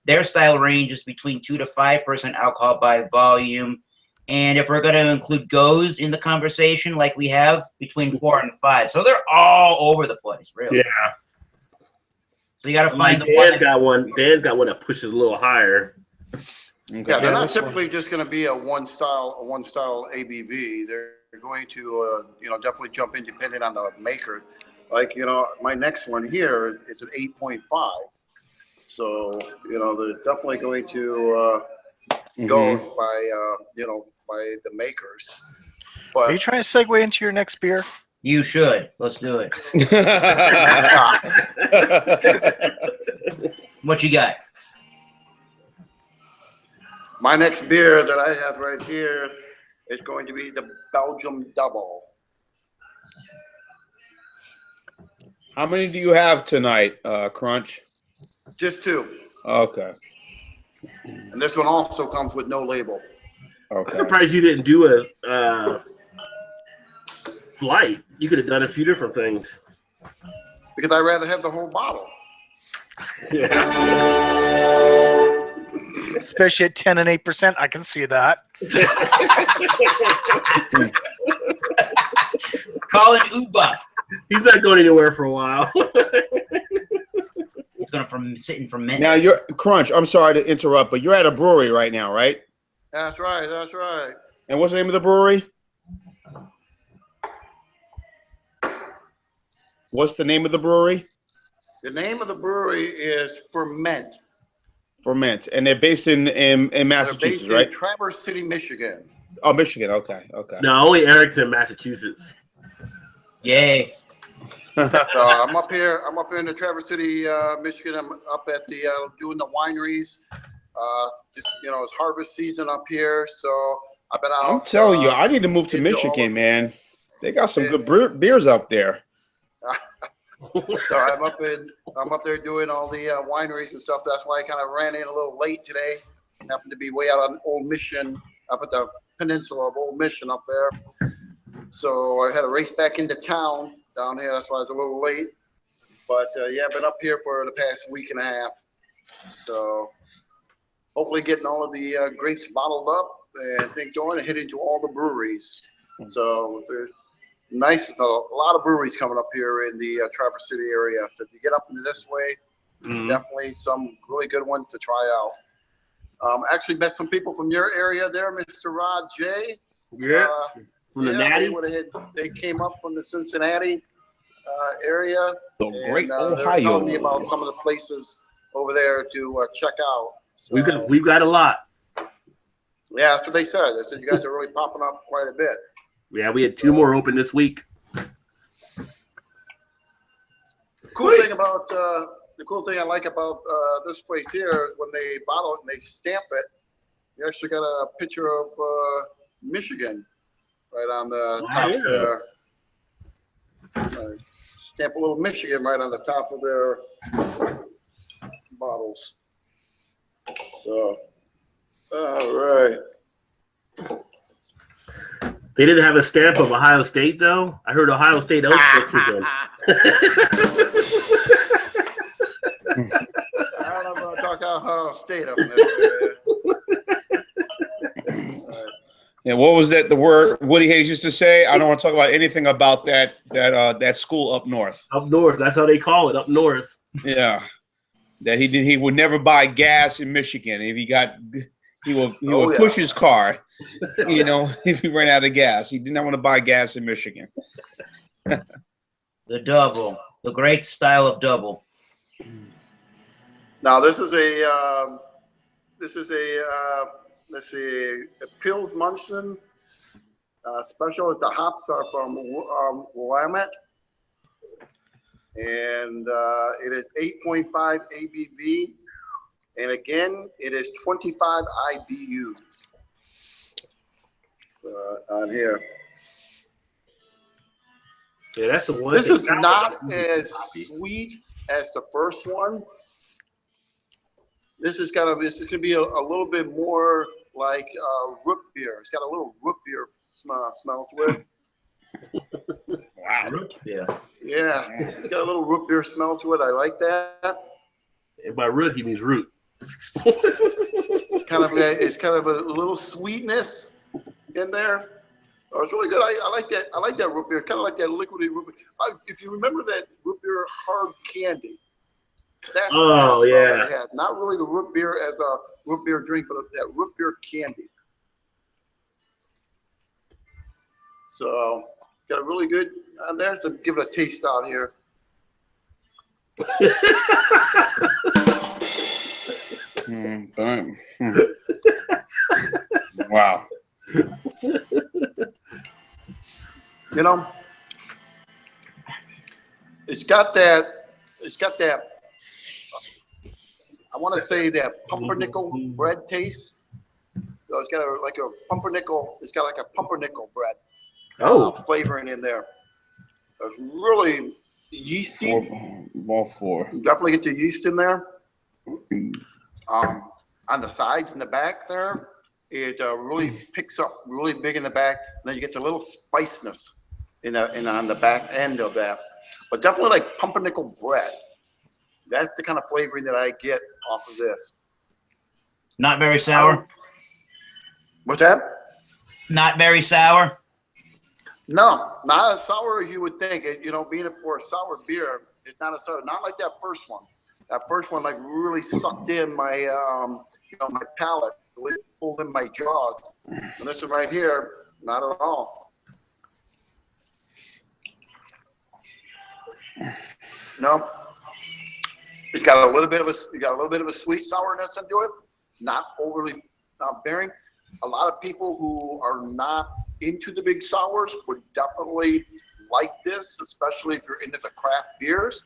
Their style range is between 2 to 5% alcohol by volume. And if we're going to include goes in the conversation, like we have, between 4 and 5. So they're all over the place, really. Yeah. So you got to Like find the Dan's got one. Dan's got one that pushes a little higher. Yeah, they're not this one. typically just going to be a one style ABV. They're going to, definitely jump in depending on the maker. Like, my next one here is an 8.5. So, they're definitely going to go by the makers. Are you But trying to segue into your next beer? You should. Let's do it. What you got? my next beer that I have right here is going to be the Belgium Double. How many do you have tonight, Crunch? Just 2. Okay. And this one also comes with no label. I'm Okay. surprised you didn't do a flight. You could have done a few different things. Because I'd rather have the whole bottle. Yeah. Especially at 10 and 8%, I can see that. Call an Uber. He's not going anywhere for a while. He's going to sit in ferment. Now you're Crunch. I'm sorry to interrupt, but you're at a brewery right now, right? That's right. That's right. And what's the name of the brewery? What's the name of the brewery? The name of the brewery is Ferment. Ferment, and they're based in Massachusetts, They're based right? in Traverse City, Michigan. Oh, Michigan. Okay. Okay. No, only Eric's in Massachusetts. Yay. I'm up here in the Traverse City, Michigan. I'm up at the doing the wineries. It's harvest season up here, so I've been out. I'm telling you, I need to move to Michigan, man. They got some good beers out there. So I'm up there doing all the wineries and stuff. That's why I kind of ran in a little late today. Happened to be way out on Old Mission, up at the peninsula of Old Mission up there. So I had to race back into town down here. That's why I was a little late. But I've been up here for the past week and a half. So hopefully getting all of the grapes bottled up and going and heading to all the breweries. So there's a lot of breweries coming up here in the Traverse City area. So if you get up into this way, definitely some really good ones to try out. Actually met some people from your area there, Mr. Rod J. Yeah. From the Natty? They came up from the Cincinnati area. The great They were Ohio. telling me about some of the places over there to check out. So, We've got a lot. yeah, that's what they said. They said you guys are really popping up quite a bit. Yeah, we had 2 more open this week. The cool thing I like about this place here is when they bottle it and they stamp it, you actually got a picture of Michigan right on the top of their stamp a little Michigan right on the top of their bottles. So, all right. They didn't have a stamp of Ohio State, though. I heard Ohio State owns this weekend. I don't know about talk Ohio State up in this area. Yeah, what was that? The word Woody Hayes used to say. I don't want to talk about anything about that school up north. Up north, that's how they call it, up north. Yeah, that he would never buy gas in Michigan. If he would push his car. If he ran out of gas, he did not want to buy gas in Michigan. The double, the great style of double. Now this is a let's see, a Pils Munson special. The hops are from Willamette, and it is 8.5 ABV, and again, it is 25 IBUs on here. Yeah, that's the one. This thing. is not as sweet as the first one. This is gonna be a little bit more like root beer. It's got a little root beer smell to it. Wow. Root, yeah. Yeah, it's got a little root beer smell to it. I like that. And by root, he means root. It's kind of a little sweetness in there. Oh, it's really good. I like that. I like that root beer. Kind of like that liquidy root beer. If you remember that root beer hard candy. That's Oh, yeah. I had. Not really the root beer as a root beer drink, but that root beer candy. So got a really good on there. So give it a taste out here. Wow. You know, it's got that. I want to say that pumpernickel bread taste. So it's got like a pumpernickel. It's got like a pumpernickel bread flavoring in there. It's really yeasty. Four. You definitely get the yeast in there. On the sides and the back there, it really picks up really big in the back. And then you get the little spiciness in on the back end of that. But definitely like pumpernickel bread. That's the kind of flavoring that I get off of this. Not very sour. What's that? Not very sour. No, not as sour as you would think. Being for a sour beer, it's not as sour. Not like that first one. That first one like really sucked in my my palate, really pulled in my jaws. And this one right here, not at all. No. It's got a little bit of a sweet sourness into it, not overly bearing. A lot of people who are not into the big sours would definitely like this, especially if you're into the craft beers,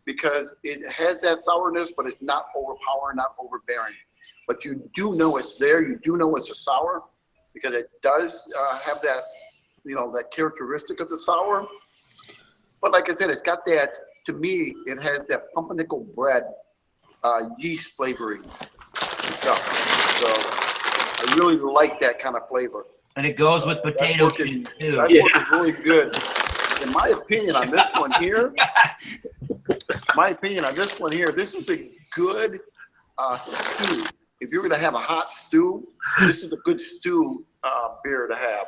because it has that sourness, but it's not overpowering, not overbearing. But you do know it's there. You do know it's a sour because it does have that, that characteristic of the sour. But like I said, it's got that. To me, it has that pumpernickel bread yeast flavoring stuff. So I really like that kind of flavor. And it goes with potato chips too. That's working really good. In my opinion on this one here, this is a good stew. If you're going to have a hot stew, this is a good stew beer to have.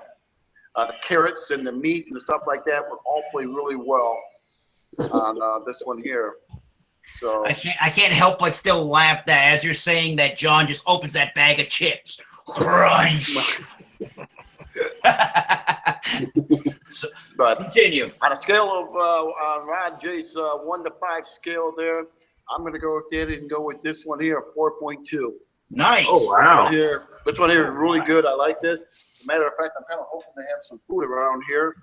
The carrots and the meat and the stuff like that would all play really well on this one here. So I can't help but still laugh that as you're saying that John just opens that bag of chips. Crunch. But continue. On a scale of Rod Jace 1 to 5 scale there, I'm going to go ahead and go with this one here, 4.2. Nice. Oh wow. This one here is really good. I like this. As a matter of fact, I'm kind of hoping to have some food around here,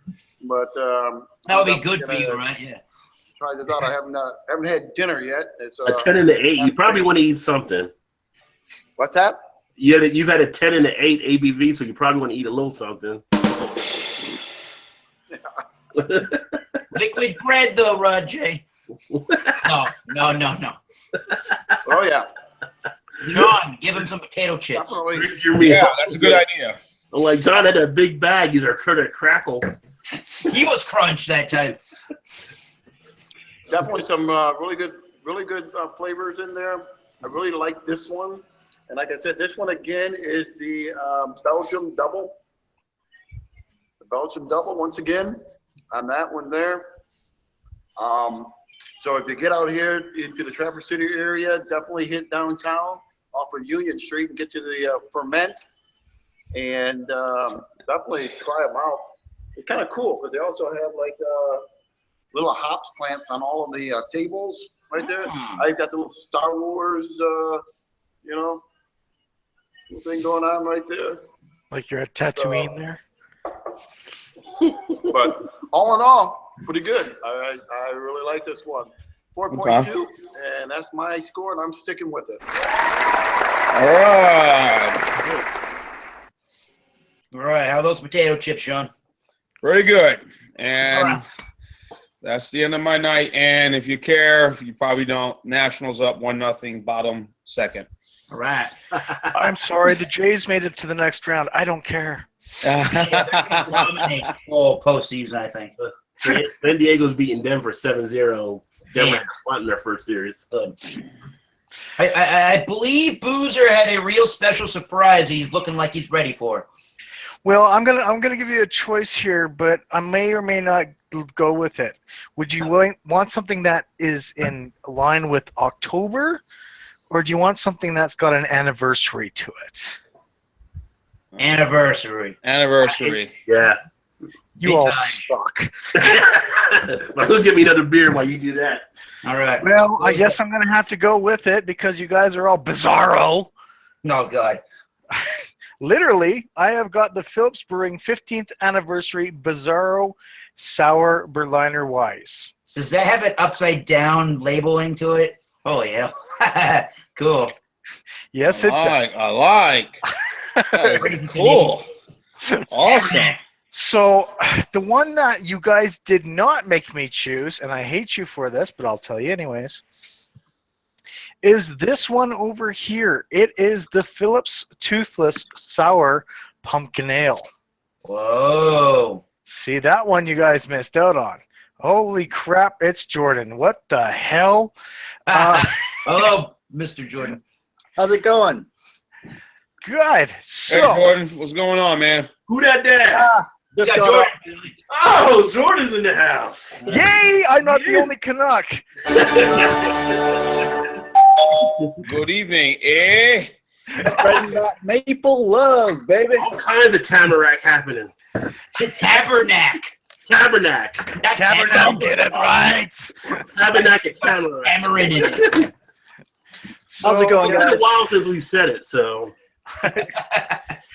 but that would be good for you, right? Yeah. Try this out. I haven't had dinner yet. It's a 10 and an 8. You probably want to eat something. What's that? You've had a 10 and an 8 ABV, so you probably want to eat a little something. Liquid bread, though, Rod J. No. Oh yeah. John, give him some potato chips. Yeah, that's a good idea. I'm like, John had a big bag. These are curd crackle. He was crunched that time. Definitely some really good flavors in there. I really like this one. And like I said, this one again is the Belgium Double. The Belgium Double once again on that one there. So if you get out here into the Traverse City area, definitely hit downtown off of Union Street and get to the Ferment. And definitely try them out. It's kind of cool because they also have like little hops plants on all of the tables right there. I've got the little Star Wars, little thing going on right there. Like you're at Tatooine there? But all in all, pretty good. I really like this one. 4.2, and that's my score, and I'm sticking with it. All right. All right, how are those potato chips, Sean? Very good. And That's the end of my night. And if you care, if you probably don't, Nationals up 1-0, bottom second. All right. I'm sorry, the Jays made it to the next round. I don't care. Dominate all postseason, I think. San Diego's beating Denver 7-0. Denver won their first series. I believe Boozer had a real special surprise he's looking like he's ready for. Well, I'm gonna give you a choice here, but I may or may not go with it. Would you want something that is in line with October, or do you want something that's got an anniversary to it? Anniversary. Yeah. You all suck. Well, give me another beer while you do that. All right. Well, I guess I'm gonna have to go with it because you guys are all bizarro. No, God. Literally, I have got the Phillips Brewing 15th anniversary Bizarro Sour Berliner Weiss. Does that have an upside down labeling to it? Oh, yeah. Cool. Yes, it does. I like. That is cool. Awesome. So, the one that you guys did not make me choose, and I hate you for this, but I'll tell you anyways, is this one over here. It is the Phillips Toothless Sour Pumpkin Ale. Whoa. See, that one you guys missed out on. Holy crap, it's Jordan. What the hell? Hello, Mr. Jordan. How's it going? Good. So, Hey, Jordan, what's going on, man? Who that dad? Just Yeah, got off- Jordan. Oh, Jordan's in the house. yay, I'm not the only Canuck. Good evening, eh? spreading that maple love, baby. All kinds of tamarack happening. Tabernacle. Tabernacle. Not Tabernacle, get it right. Tabernacle tamarack. Tamarind in it. How's it going, It's been a guys? while since we've said it, so.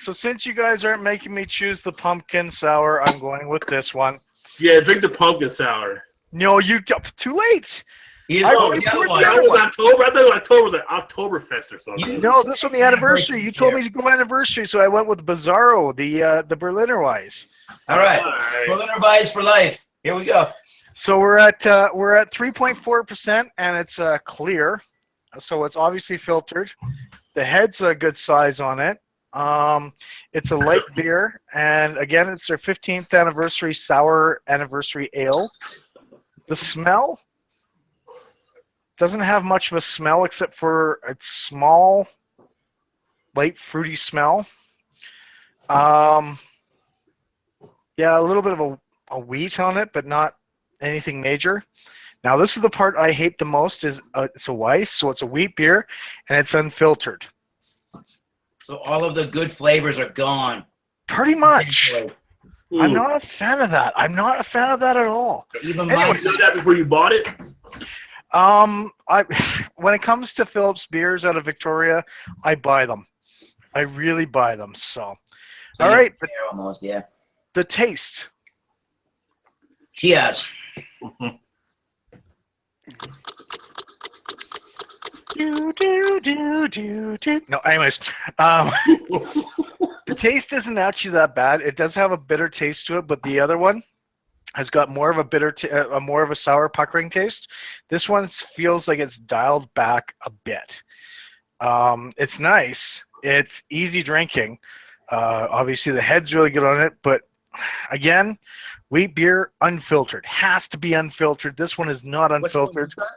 So since you guys aren't making me choose the pumpkin sour, I'm going with this one. Yeah, drink the pumpkin sour. No, you too late. He is I the already other put one. that That was October. I thought it was October. Like Oktoberfest or something. You- No, this one the anniversary. You told me to go anniversary, so I went with Bizarro, the Berliner Weiss. All right. All right. Berliner Weiss for life. Here we go. So we're at 3.4%, and it's clear, so it's obviously filtered. The head's a good size on it. It's a light beer, and again, it's their 15th anniversary sour anniversary ale. The smell doesn't have much of a smell except for a small, light fruity smell. Yeah, a little bit of a wheat on it, but not anything major. Now, this is the part I hate the most. Is it's a Weiss, so it's a wheat beer, and it's unfiltered. So all of the good flavors are gone. Pretty much. Ooh. I'm not a fan of that. I'm not a fan of that at all. Even Anyway. mine. You know that before you bought it? When it comes to Phillips beers out of Victoria, I buy them. I really buy them. So, all right, Almost, yeah. the taste. Cheers. No, anyways, the taste isn't actually that bad. It does have a bitter taste to it, but the other one has got more of a bitter, more of a sour puckering taste. This one feels like it's dialed back a bit. It's nice. It's easy drinking. Obviously, the head's really good on it, but again, wheat beer unfiltered has to be unfiltered. This one is not Which one unfiltered. was that?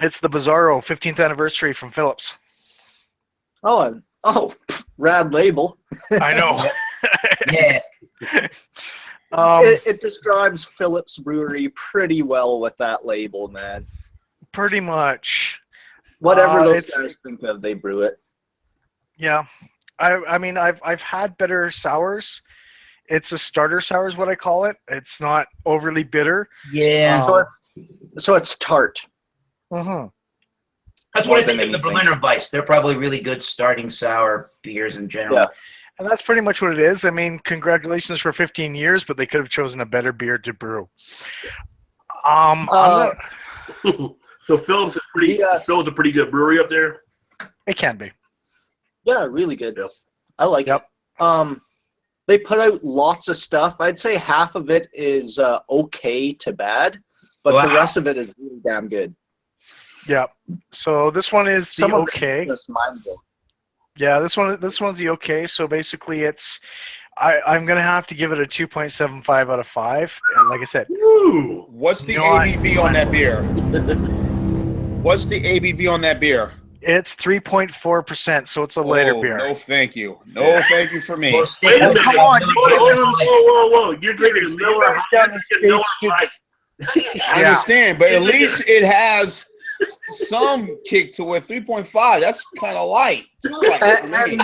It's the Bizarro 15th anniversary from Phillips. Oh, rad label. I know. Yeah. It describes Phillips Brewery pretty well with that label, man. Pretty much. Whatever those it's- guys think of, they brew it. Yeah. I mean, I've had better sours. It's a starter sour is what I call it. It's not overly bitter. Yeah. So it's tart. Mm-hmm. That's more what I than think of the anything. Berliner Weiss. They're probably really good starting sour beers in general. Yeah. And that's pretty much what it is. I mean, congratulations for 15 years, but they could have chosen a better beer to brew. I'm not- So Phillips is pretty. Yes. Phillips a pretty good brewery up there. it can be. Yeah, really good. Yep. I like Yep. it. they put out lots of stuff. I'd say half of it is okay to bad, but the Wow. rest of it is really damn good. Yeah. So this one is the Some of it okay. is just mind-blowing. Yeah, this one's the okay. So basically, I'm gonna have to give it a 2.75 out of 5. And like I said, Woo! What's the Not ABV on that beer? What's the ABV on that beer? it's 3.4%, so it's a lighter Oh, beer. no, thank you. No, thank you for me. We'll stick Wait a with minute. come on, Whoa. You're drinking a You Miller guys High. down the You're Miller States Light. I understand, but at least it has some kick to it. 3.5, that's kind of light. Too light for me.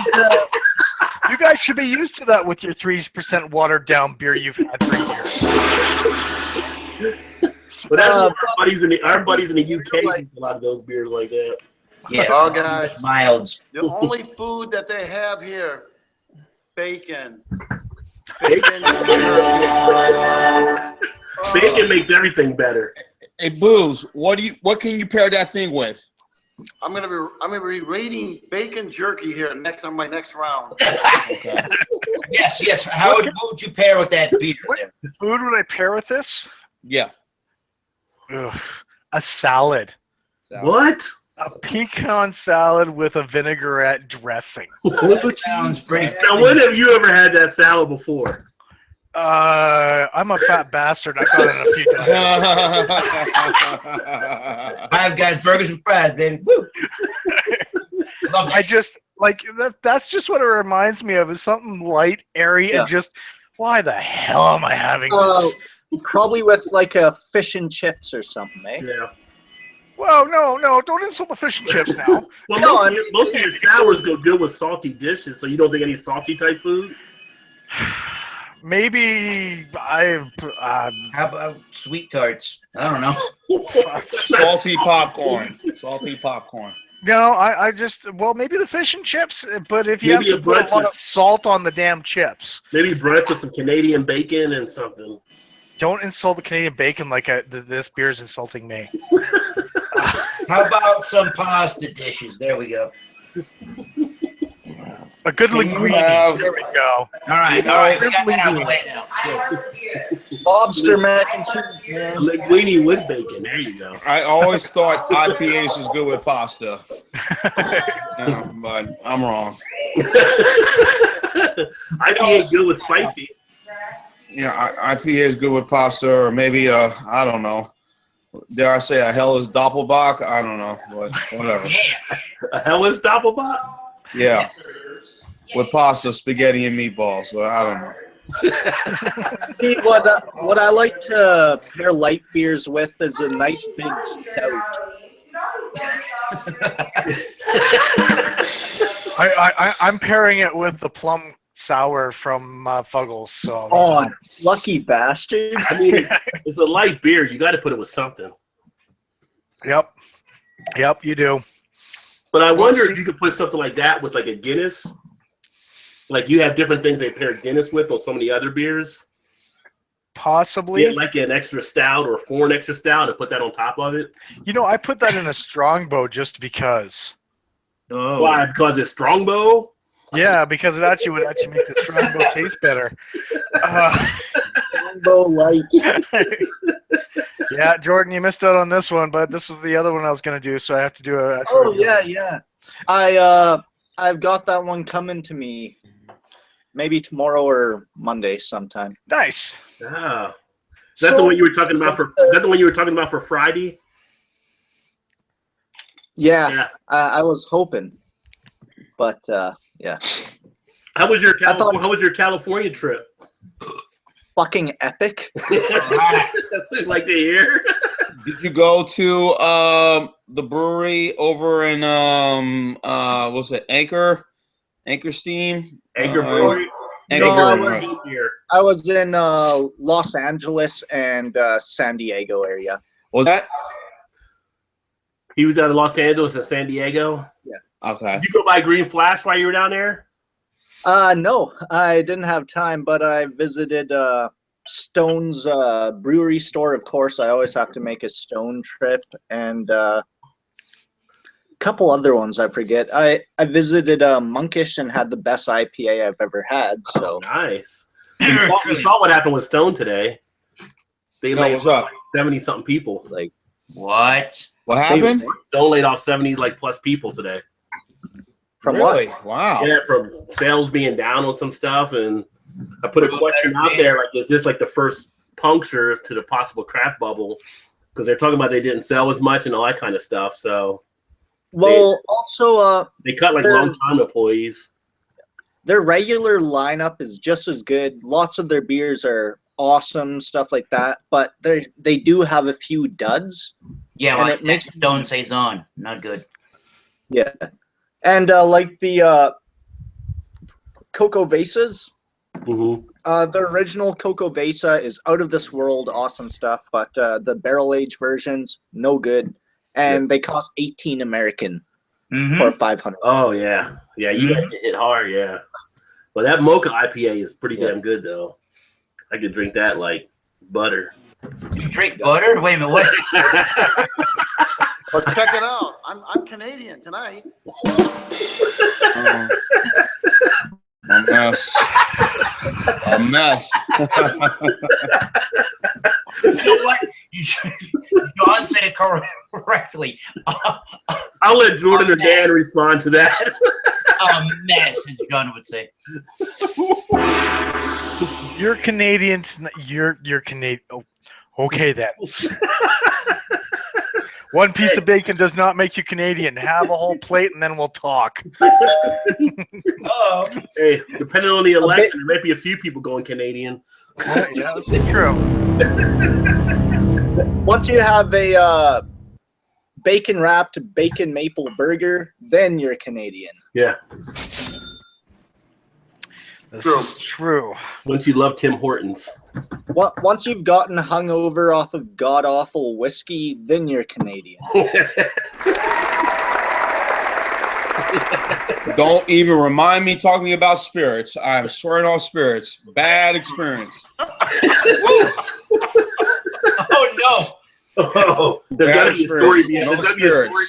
You guys should be used to that with your 3% watered down beer you've had for years. But that's what our buddies in the UK use a lot of those beers like that. Yeah, Oh, guys. milds. The only food that they have here, bacon. Bacon. Bacon makes everything better. Hey, Booze, what can you pair that thing with? I'm gonna be rating bacon jerky here on my next round. Okay. Yes. What would you pair with that beer? there? Food would I pair with this? Yeah. Ugh, a salad. What? A pecan salad with a vinaigrette dressing. That sounds pretty. Now, when have you ever had that salad before? I'm a fat bastard. I got it a few times. 5 Guys burgers and fries, baby. Woo. Love I that. just like that's just what it reminds me of, is something light, airy, Yeah. and just why the hell am I having this? Probably with like a fish and chips or something, eh? Yeah. Well, no, don't insult the fish and chips now. Well, most of your sours go good with salty dishes, so you don't think any salty type food? Maybe How about sweet tarts? I don't know. Salty popcorn. Salty popcorn. No, I just maybe the fish and chips, but if you Maybe have to a put a brunch lot with- of salt on the damn chips, Maybe brunch with some Canadian bacon and something. don't insult the Canadian bacon like this beer is insulting me. How about some pasta dishes? There we go. A good Can you linguine. have- There we go. All right. We got that out of the way now. Good. Lobster mac and cheese, man. Linguine with bacon. There you go. I always thought IPAs was good with pasta. No, but I'm wrong. IPA good with spicy. Yeah, IPA is good with pasta, or maybe I don't know. Dare I say a Helles Doppelbock? I don't know, but whatever. Yeah. A Helles Doppelbock? Yeah, with pasta, spaghetti, and meatballs. Well, I don't know. See, what I like to pair light beers with is a nice big stout. I'm pairing it with the plum sour from Fuggles. So. Oh, lucky bastard! I mean, it's a light beer. You got to put it with something. Yep, you do. But I wonder if you could put something like that with like a Guinness. Like you have different things they pair Guinness with on some of the other beers. Possibly. Yeah, like an extra stout or a foreign extra stout and put that on top of it. You know, I put that in a strongbow just because. Oh. Why? Because it's Strongbow? Yeah, because it actually would make the strongbow taste better. Rainbow light. Yeah, Jordan, you missed out on this one, but this was the other one I was going to do, so I have to do a. Oh yeah. I've got that one coming to me. Maybe tomorrow or Monday sometime. Nice. Ah. Is that the one you were talking about for? Is that the one you were talking about for Friday? Yeah. I was hoping, but yeah. How was your California trip? Fucking epic. That's what I'd like to hear. Did you go to the brewery over in what's it, Anchor Steam? Anchor Brewery. Anchor No, Brewery. I was in Los Angeles and San Diego area. Was that? He was out of Los Angeles and San Diego. Okay. Did you go by Green Flash while you were down there? No, I didn't have time, but I visited Stone's brewery store. Of course, I always have to make a Stone trip, and couple other ones I forget. I visited Monkish and had the best IPA I've ever had. So Nice. You saw what happened with Stone today. They No, laid what's up? 70-something people. like What? What happened? Stone laid off 70 plus people today. from Really? what? Wow. Yeah, from sales being down on some stuff, and I put a question out there like, is this like the first puncture to the possible craft bubble? Because they're talking about they didn't sell as much and all that kind of stuff. So Well, also they cut like long-time employees. their regular lineup is just as good. Lots of their beers are awesome, stuff like that. But they do have a few duds. Yeah, And like it makes- Stone Saison. Not good. Yeah, and like the Coco Vasas. Mm-hmm. The original Coco Vesa is out of this world, awesome stuff. But the barrel age versions, no good, and they cost 18 American for 500. Oh yeah, yeah. You guys get hit hard, yeah. Well, that Mocha IPA is pretty damn good though. I could drink that like butter. You drink butter? Wait a minute. What? But check it out. I'm Canadian tonight. A mess. A mess. You know what? John said it correctly. I'll let Jordan or Dan respond to that. A mess, as John would say. You're Canadian. You're Canadian. Oh, okay then. One piece of bacon does not make you Canadian. Have a whole plate and then we'll talk. Oh, Hey, depending on the election, there might be a few people going Canadian. Yeah, this is true. Once you have a bacon wrapped bacon maple burger, then you're Canadian. Yeah. This is true. Once you love Tim Hortons. Once you've gotten hungover off of god awful whiskey, then you're Canadian. Don't even remind me talking about spirits. I'm swearing off spirits. Bad experience. oh no! Oh, there's got to be a story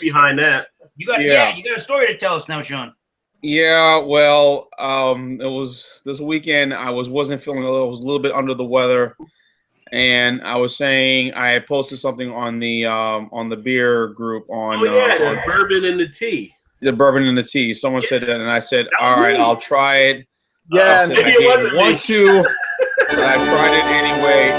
behind that. You got you got a story to tell us now, Sean. Yeah, well, it was this weekend. I wasn't feeling I was a little bit under the weather, and I was saying I had posted something on the beer group on the bourbon and the tea. The bourbon and the tea. Someone said that, and I said, "All right, I'll try it." Yeah, maybe it wasn't one, two. I tried it anyway.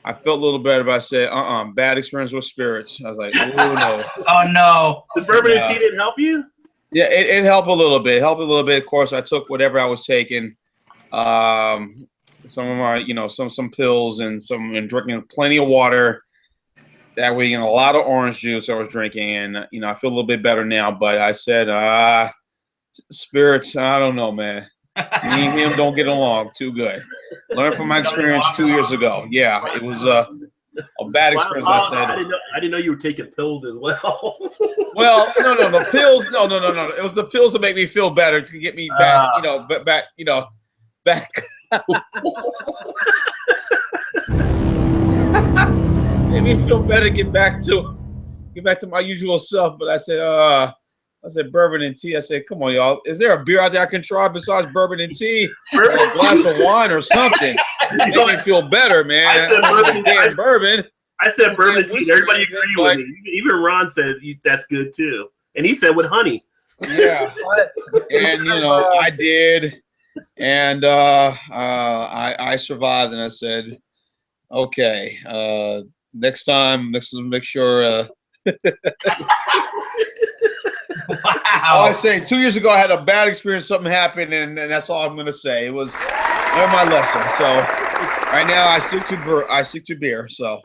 I felt a little better, but I said, bad experience with spirits. I was like, oh no. Oh no. The bourbon and tea didn't help you? Yeah, it helped a little bit. It helped a little bit. Of course, I took whatever I was taking. Some of my, some pills and drinking plenty of water. That way, a lot of orange juice I was drinking, and I feel a little bit better now. But I said, spirits, I don't know, man. Me and him don't get along too good. Learned from my experience 2 years ago. Yeah, it was a bad experience. Wow, I said. I didn't know you were taking pills as well. Well, no, pills. No. It was the pills that make me feel better to get me back. Back. Made me feel better. Get back to my usual self. But I said bourbon and tea. I said, come on, y'all. Is there a beer out there I can try besides bourbon and tea? Or a glass of wine or something. Make me feel better, man. I said bourbon. I said bourbon and tea. Everybody agreed with me. Even Ron said that's good too. And he said with honey. Yeah. And I did. And I survived, and I said, okay, next time, make sure. Wow. All I say, 2 years ago, I had a bad experience. Something happened, and that's all I'm going to say. It was learn my lesson. So right now, I stick to beer. So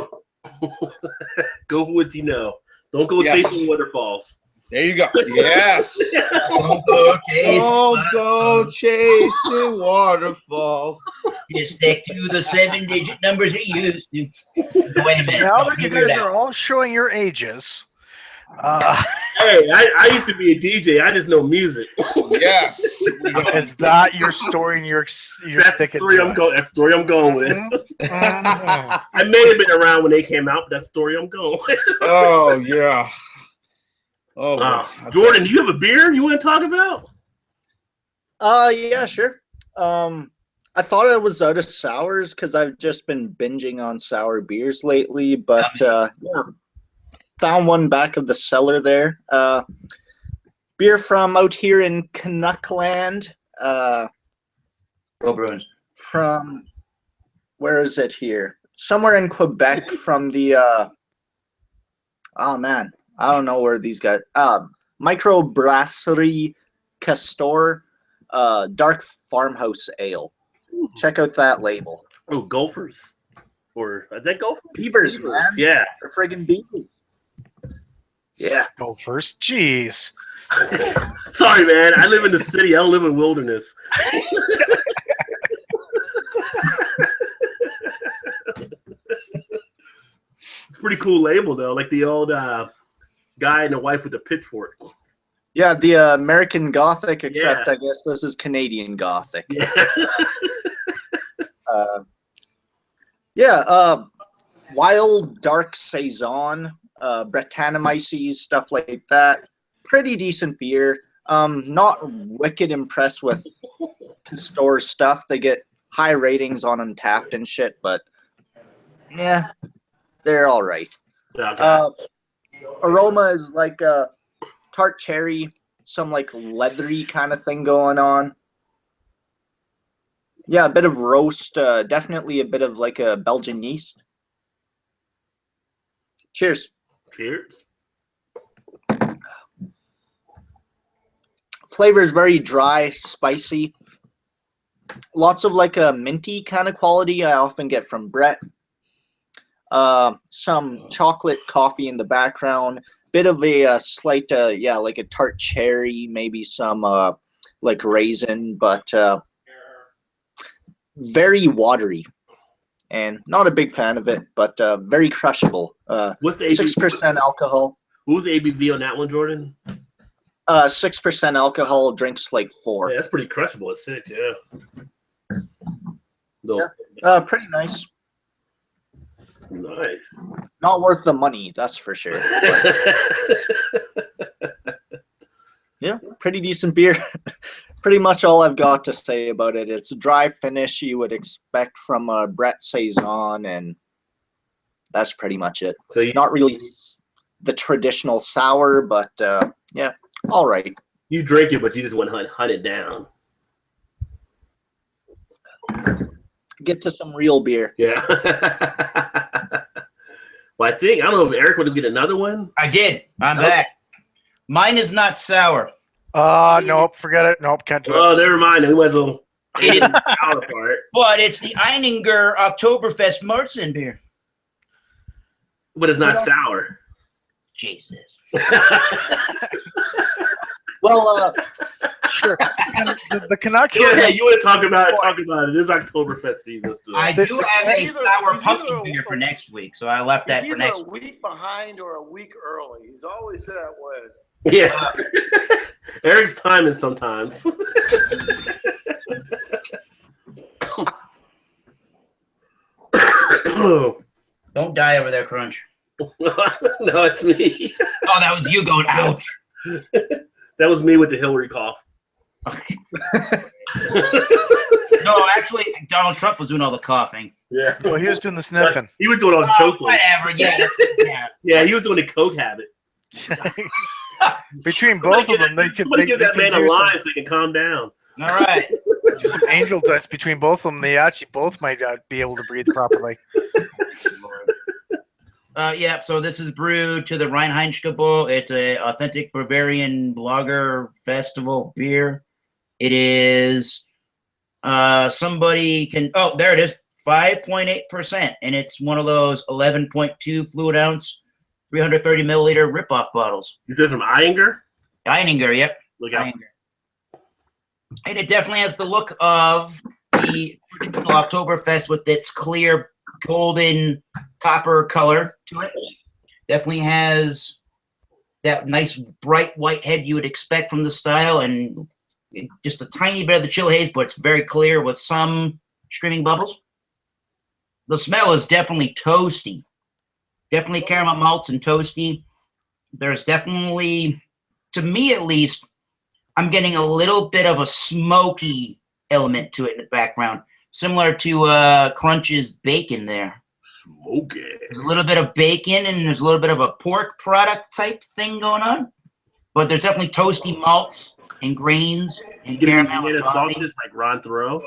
go with what you know. Don't go chasing waterfalls. There you go. Yes. Don't go chasing waterfalls. Just stick to the 7-digit numbers you used to. Wait a minute. Now that you guys are all showing your ages. Hey, I used to be a DJ. I just know music. Yes. Is that your story and you're That's the story I'm going. That's the story I'm going with. I may have been around when they came out, but that's the story I'm going with. Oh yeah. Oh, boy. Jordan, do you have a beer you want to talk about? Yeah, sure. I thought I was out of sours because I've just been binging on sour beers lately, but yeah, found one back of the cellar there. Beer from out here in Canuckland. Go Bruins. From where is it here? Somewhere in Quebec from the oh man, I don't know where these guys Microbrasserie Castor dark farmhouse ale. Check out that label. Oh, Gophers. Or is that Gophers? Beavers, man. Yeah. They're friggin' beavers. Yeah. Go first. Jeez. Sorry, man. I live in the city. I don't live in wilderness. It's a pretty cool label, though. Like the old guy and the wife with the pitchfork. Yeah, the American Gothic, except I guess this is Canadian Gothic. Yeah. Wild Dark Saison, Brettanomyces, stuff like that. Pretty decent beer. Not wicked impressed with store stuff. They get high ratings on Untapped and shit, but yeah, they're all right. Okay. Aroma is like a tart cherry, some like leathery kind of thing going on. Yeah, a bit of roast, definitely a bit of like a Belgian yeast. Cheers. Cheers. Flavor is very dry, spicy. Lots of like a minty kind of quality I often get from Brett. Some chocolate coffee in the background. Bit of a slight, like a tart cherry, maybe some like raisin, but very watery. And not a big fan of it, but very crushable. What's the ABV? 6% alcohol. What was the ABV on that one, Jordan? 6% alcohol, drinks like 4. Yeah, that's pretty crushable at 6, yeah. Pretty nice. Nice. Not worth the money, that's for sure. Yeah, pretty decent beer. Pretty much all I've got to say about it. It's a dry finish you would expect from a Brett Saison, and that's pretty much it. So you, not really the traditional sour, but yeah, all right. You drink it, but you just want to hunt it down. Get to some real beer. Yeah. Well, I don't know if Eric would get another one. I did. I'm back. Mine is not sour. Nope, forget it. Nope, can't do it. Oh, never mind. We might as well It is, out apart. but it's the Eininger Oktoberfest Marzen beer. But it's not sour. Jesus. Well, Sure. The Canuck Yeah, you want to talk about it? Talk about it. It is Oktoberfest season still. I do have a He's sour he's pumpkin either- beer for next week, so I left that He's for either next a week behind or a week early. He's always that way. Yeah. Eric's timing sometimes. Don't die over there, Crunch. No, it's me. Oh, that was you going, ouch. That was me with the Hillary cough. No, actually, Donald Trump was doing all the coughing. Yeah. Well, he was doing the sniffing. He was doing all the Oh, choking. whatever, yeah. Yeah, he was doing the coke habit. Between both of them, they could give that man a line so he can calm down. All right. do some angel dust between both of them. They actually both might be able to breathe properly. Yeah, so this is brewed to the Reinheitsgebot. It's a authentic Bavarian Lager Festival beer. It is somebody can there it is, 5.8%, and it's one of those 11.2 fluid ounce, 330 milliliter ripoff bottles. He says from Eininger. Eininger, yep. Look out. Eininger. And it definitely has the look of the traditional Oktoberfest with its clear golden copper color to it. Definitely has that nice bright white head you would expect from the style, and just a tiny bit of the chill haze, but it's very clear with some streaming bubbles. The smell is definitely toasty. Definitely caramel malts and toasty. There's definitely to me at least, I'm getting a little bit of a smoky element to it in the background, similar to Crunch's bacon there. Smoky. There's a little bit of bacon and there's a little bit of a pork product type thing going on. But there's definitely toasty malts and grains and You get caramel Vienna and toffee. sausages like Ron Thoreau.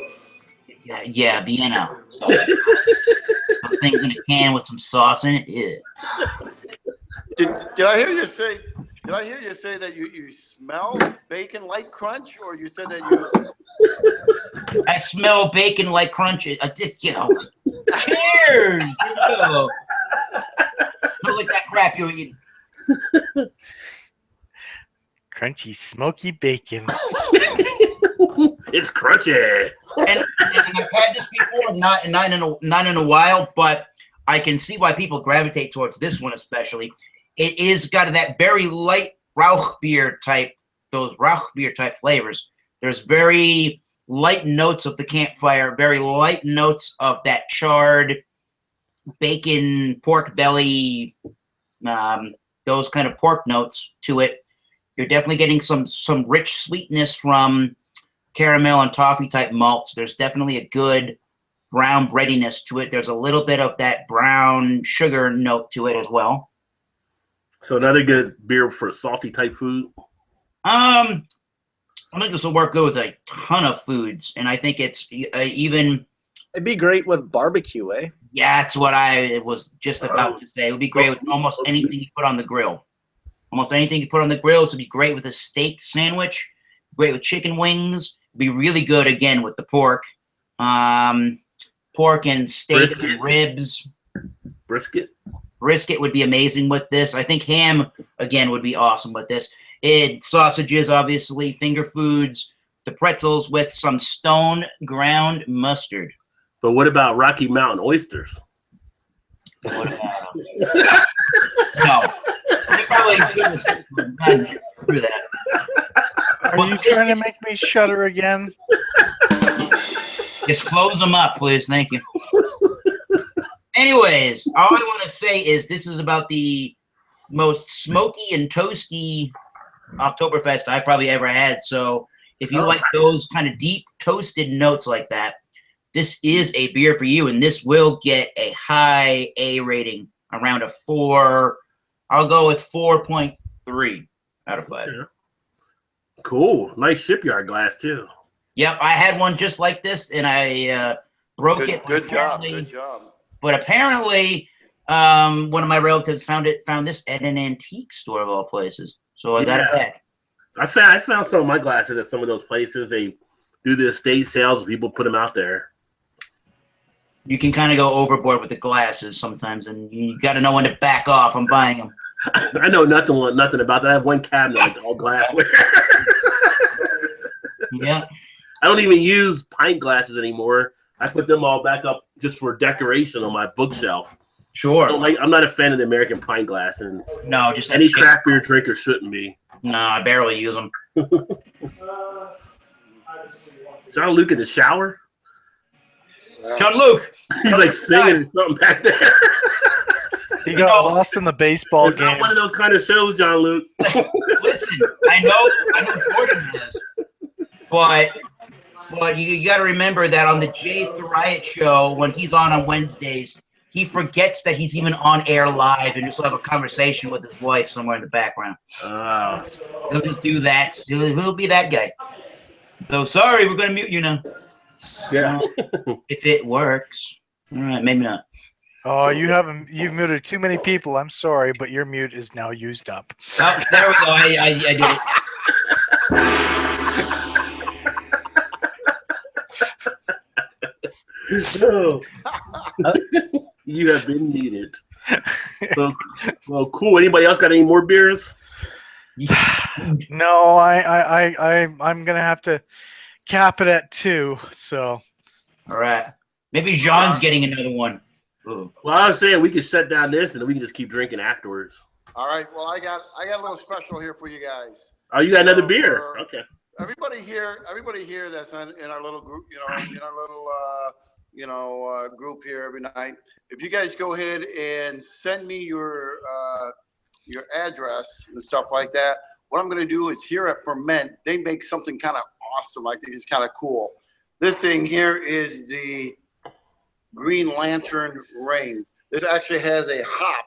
Yeah, Vienna sausage. Those things in a can with some sauce in it. Yeah. Did I hear you say? Did I hear you say that you smell bacon like Crunch, or you said that you? I smell bacon like Crunch. Cheers! Here we go. Smells like that crap you're eating. Crunchy, smoky bacon. It's crunchy. And I've had this before, not in a while, but I can see why people gravitate towards this one especially. It is got that very light Rauch beer type, those Rauch beer type flavors. There's very light notes of the campfire, very light notes of that charred bacon, pork belly, those kind of pork notes to it. You're definitely getting some rich sweetness from caramel and toffee type malts. There's definitely a good brown breadiness to it. There's a little bit of that brown sugar note to it as well. So another good beer for salty type food. I think this will work good with a ton of foods, and I think it's even. It'd be great with barbecue, eh? Yeah, that's what I was just about to say. It would be great with almost anything you put on the grill. Almost anything you put on the grills would be great with a steak sandwich. Great with chicken wings. It'd be really good again with the pork. Pork and steak and ribs. Brisket. Brisket would be amazing with this. I think ham, again, would be awesome with this. Sausages, obviously, finger foods, the pretzels with some stone ground mustard. But what about Rocky Mountain oysters? What about them? No. They probably couldn't do that. Are you trying to make me shudder again? Just close them up, please. Thank you. Anyways, all I want to say is this is about the most smoky and toasty Oktoberfest I probably ever had. So if you like those kind of deep toasted notes like that, this is a beer for you, and this will get a high A rating, around a 4. I'll go with 4.3 out of 5. Yeah. Cool. Nice shipyard glass, too. Yep, I had one just like this, and I broke it. Good job. Good job. But apparently, one of my relatives found this at an antique store of all places. So I got it back. I found some of my glasses at some of those places. They do the estate sales. People put them out there. You can kind of go overboard with the glasses sometimes, and you got to know when to back off on buying them. I know nothing about that. I have one cabinet like all glassware. Yeah. I don't even use pint glasses anymore. I put them all back up just for decoration on my bookshelf. Sure. I'm not a fan of the American pint glass, and no, just any craft beer drinker shouldn't be. No, I barely use them. John Luke in the shower. John Luke. He's like singing something back there. He got lost in the baseball It's not game. one of those kind of shows, John Luke. Listen, I know Gordon is, but you got to remember that on the Jay Thriot show, when he's on Wednesdays, he forgets that he's even on air live and just have a conversation with his wife somewhere in the background. He'll just do that. He'll be that guy. So sorry, we're going to mute you now. Yeah. If it works. All right, maybe not. Oh, you've muted too many people. I'm sorry, but your mute is now used up. Oh, there we go. I did it. No. You have been muted. Well, cool. Anybody else got any more beers? No, I'm gonna have to cap it at 2. So. All right. Maybe Jean's getting another one. Ooh. Well, I was saying we could shut down this and then we can just keep drinking afterwards. All right. Well, I got a little special here for you guys. Oh, you got another beer? Okay. Everybody here that's in our little group, in our little group here every night. If you guys go ahead and send me your address and stuff like that, what I'm going to do is here at Ferment, they make something kind of awesome. I think it's kind of cool. This thing here is the Green Lantern ring. This actually has a hop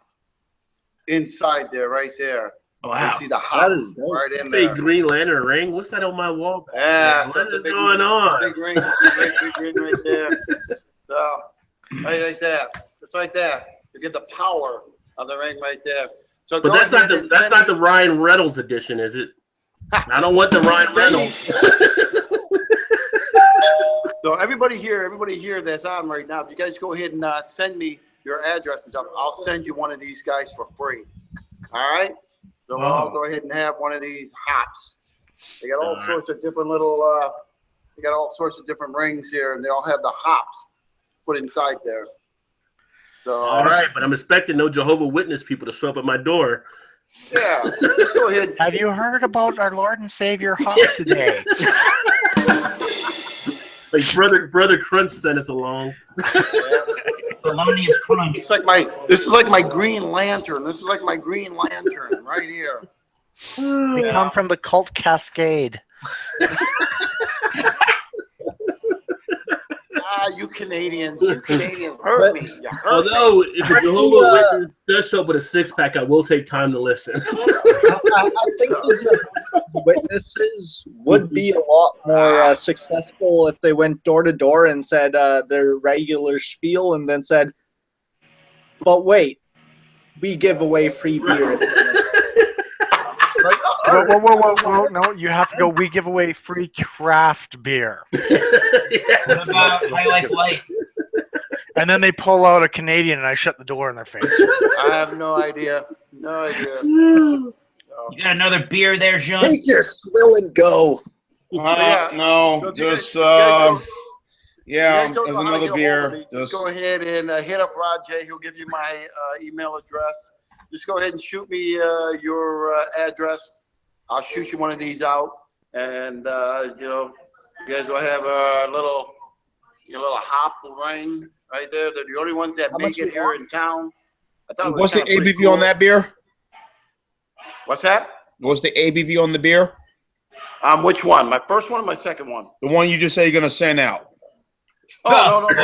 inside there, right there. Wow. You see the hop That is dope. right in Say there. Green Lantern ring. What's that on my wall? Yeah, What that's a is big going on? Big ring right there. So, right like that. It's like that. You get the power of the ring right there. So But go that's not ahead the and that's send not me- the Ryan Reynolds edition, is it? I don't want the Ryan Reynolds. So everybody here that's on right now, if you guys go ahead and send me your address and stuff, I'll send you one of these guys for free. All right? So I'll go ahead and have one of these hops. They got all sorts of different little, they got all sorts of different rings here, and they all have the hops put inside there. So All right, but I'm expecting no Jehovah Witness people to show up at my door. yeah, just go ahead. Have you heard about our Lord and Savior Hop today? Like brother Crunch sent us along. Thelonious Crunch. This is like my Green Lantern. This is like my Green Lantern right here. We come from the cult Cascade. You Canadians hurt me. You hurt me. Although if a Jehovah Witness does show up with a 6-pack, I will take time to listen. I think the witnesses would be a lot more successful if they went door to door and said their regular spiel and then said, but wait, we give away free beer. Whoa, no, you have to go, we give away free craft beer. What about High Life Light? And then they pull out a Canadian and I shut the door in their face. I have no idea. No idea. You got another beer there, Jean? Take your swill and go. No, just yeah, there's another beer. Just go ahead and hit up Rod J. He'll give you my email address. Just go ahead and shoot me your address. I'll shoot you one of these out, and you guys will have a little hop ring right there. They're the only ones that make it here in town. I thought it was What's the kinda pretty ABV cool. on that beer? What's that? What's the ABV on the beer? Which one? My first one or my second one? The one you just said you're gonna send out. Oh, no.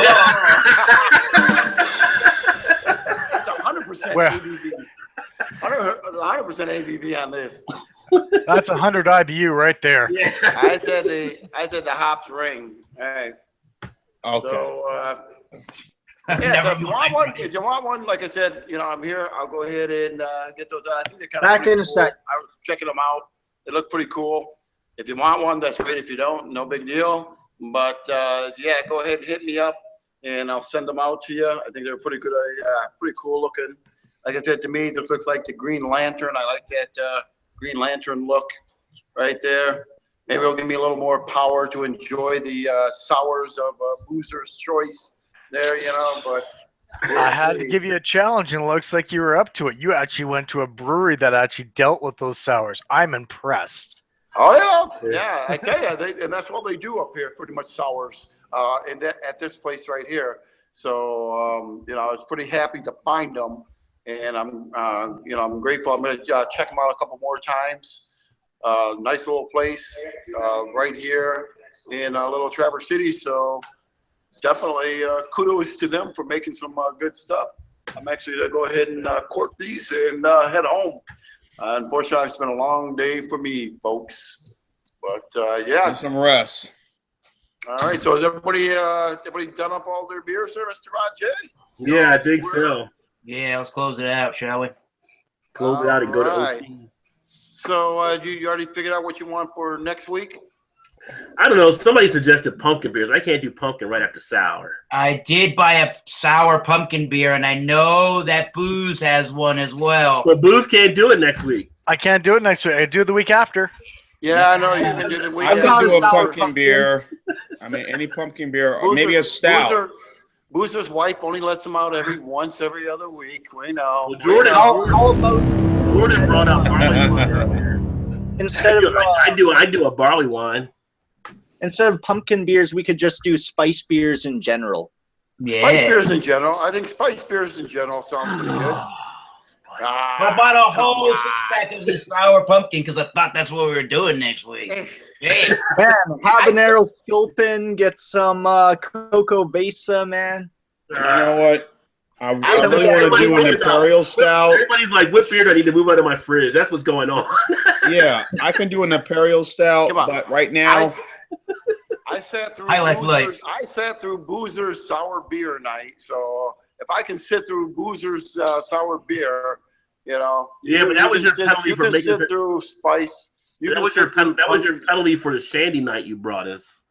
It's 100% Where? ABV. 100% ABV on this. That's 100 IBU right there. Yeah. I said the hops ring. All right. Okay. So Never so if you want mind. one, like I said, I'm here. I'll go ahead and get those. I think they're kind Back of in a cool. sec. I was checking them out. They look pretty cool. If you want one, that's great. If you don't, no big deal. But yeah, go ahead and hit me up, and I'll send them out to you. I think they're pretty good, pretty cool looking. Like I said, to me, this looks like the Green Lantern. I like that Green Lantern look right there. Maybe it'll give me a little more power to enjoy the sours of Boozer's Choice there, but I had to give you a challenge, and it looks like you were up to it. You actually went to a brewery that actually dealt with those sours. I'm impressed. Oh yeah, I tell you, and that's what they do up here, pretty much sours, at this place right here. So I was pretty happy to find them, and I'm grateful. I'm gonna check them out a couple more times. Nice little place right here in Little Traverse City. So definitely kudos to them for making some good stuff. I'm actually gonna go ahead and cork these and head home. Unfortunately, it's been a long day for me, folks. But yeah. Get some rest. All right. So is everybody done up all their beer, sir, Mr. Rod J? Yeah, I think so. Yeah, let's close it out, shall we? Close it out and go to Alright. OT. So you already figured out what you want for next week? I don't know. Somebody suggested pumpkin beers. I can't do pumpkin right after sour. I did buy a sour pumpkin beer, and I know that Booze has one as well. But Booze can't do it next week. I can't do it next week. I do it the week after. Yeah, I know you can do the I weekend. got could a do a sour pumpkin pumpkin. beer. I mean, any pumpkin beer, or maybe a stout. Boozer's wife only lets him out every other week. We know. Well, Jordan, How about Jordan brought out barley wine earlier. instead of I do a barley wine. instead of pumpkin beers, we could just do spice beers in general. Spice Yeah. beers in general. I think spice beers in general sounds pretty good. I bought a whole six-pack of this sour pumpkin because I thought that's what we were doing next week. Hey, Man, habanero sculpin, get some cocoa besa, man. You know what? I Everybody- really want to do an imperial stout. Everybody's like, what beer do I need to move out of my fridge? That's what's going on. Yeah, I can do an imperial stout, Come on. but right now, I sat through High Life Boozer's, I sat through Boozer's sour beer night, so if I can sit through Boozer's sour beer, you know. Yeah, but that was your penalty for making sit through Spice. That was your penalty for the Shandy night you brought us.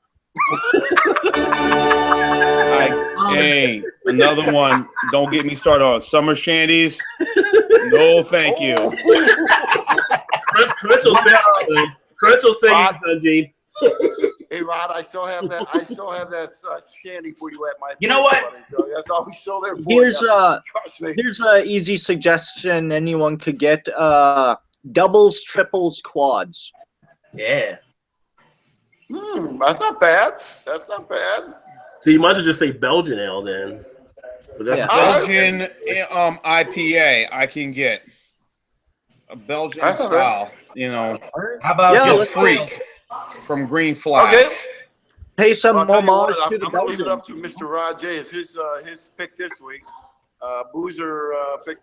hey, another one. Don't get me started on summer shandies. No, thank you. Crunch will say you, Gene. Hey Rod, I still have that. I still have that shandy for you at my. You know what? Buddy. So that's always still there for Here's you. Trust me. Here's a easy suggestion anyone could get: doubles, triples, quads. yeah. That's not bad. That's not bad. So you might as well just say Belgian ale then. That's Yeah. Belgian IPA. I can get a Belgian That's all style. You know, How about Yeah, just let's freak from Green Flag. Okay. Pay some Well, I'll tell you what, homage to the I'm gonna leave it Belgians. up to Mr. Rod J. It's his pick this week. Boozer pick.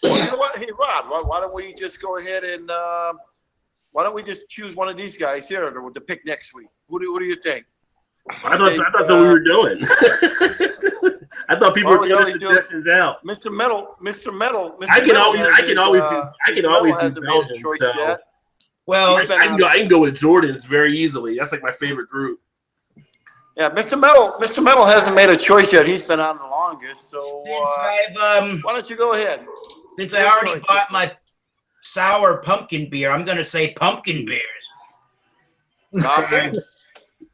Well, you know what? Hey Rod, why don't we just go ahead and why don't we just choose one of these guys here to pick next week? What do you think? I thought that's what we were doing. I thought people were throwing suggestions out. Mr. Metal. I can always do Belgian. So. well, I can go with Jordans very easily. That's like my favorite group. Yeah, Mr. Metal hasn't made a choice yet. He's been on the longest, so since why don't you go ahead? since I already bought my sour pumpkin beer, I'm gonna say pumpkin beers. Okay.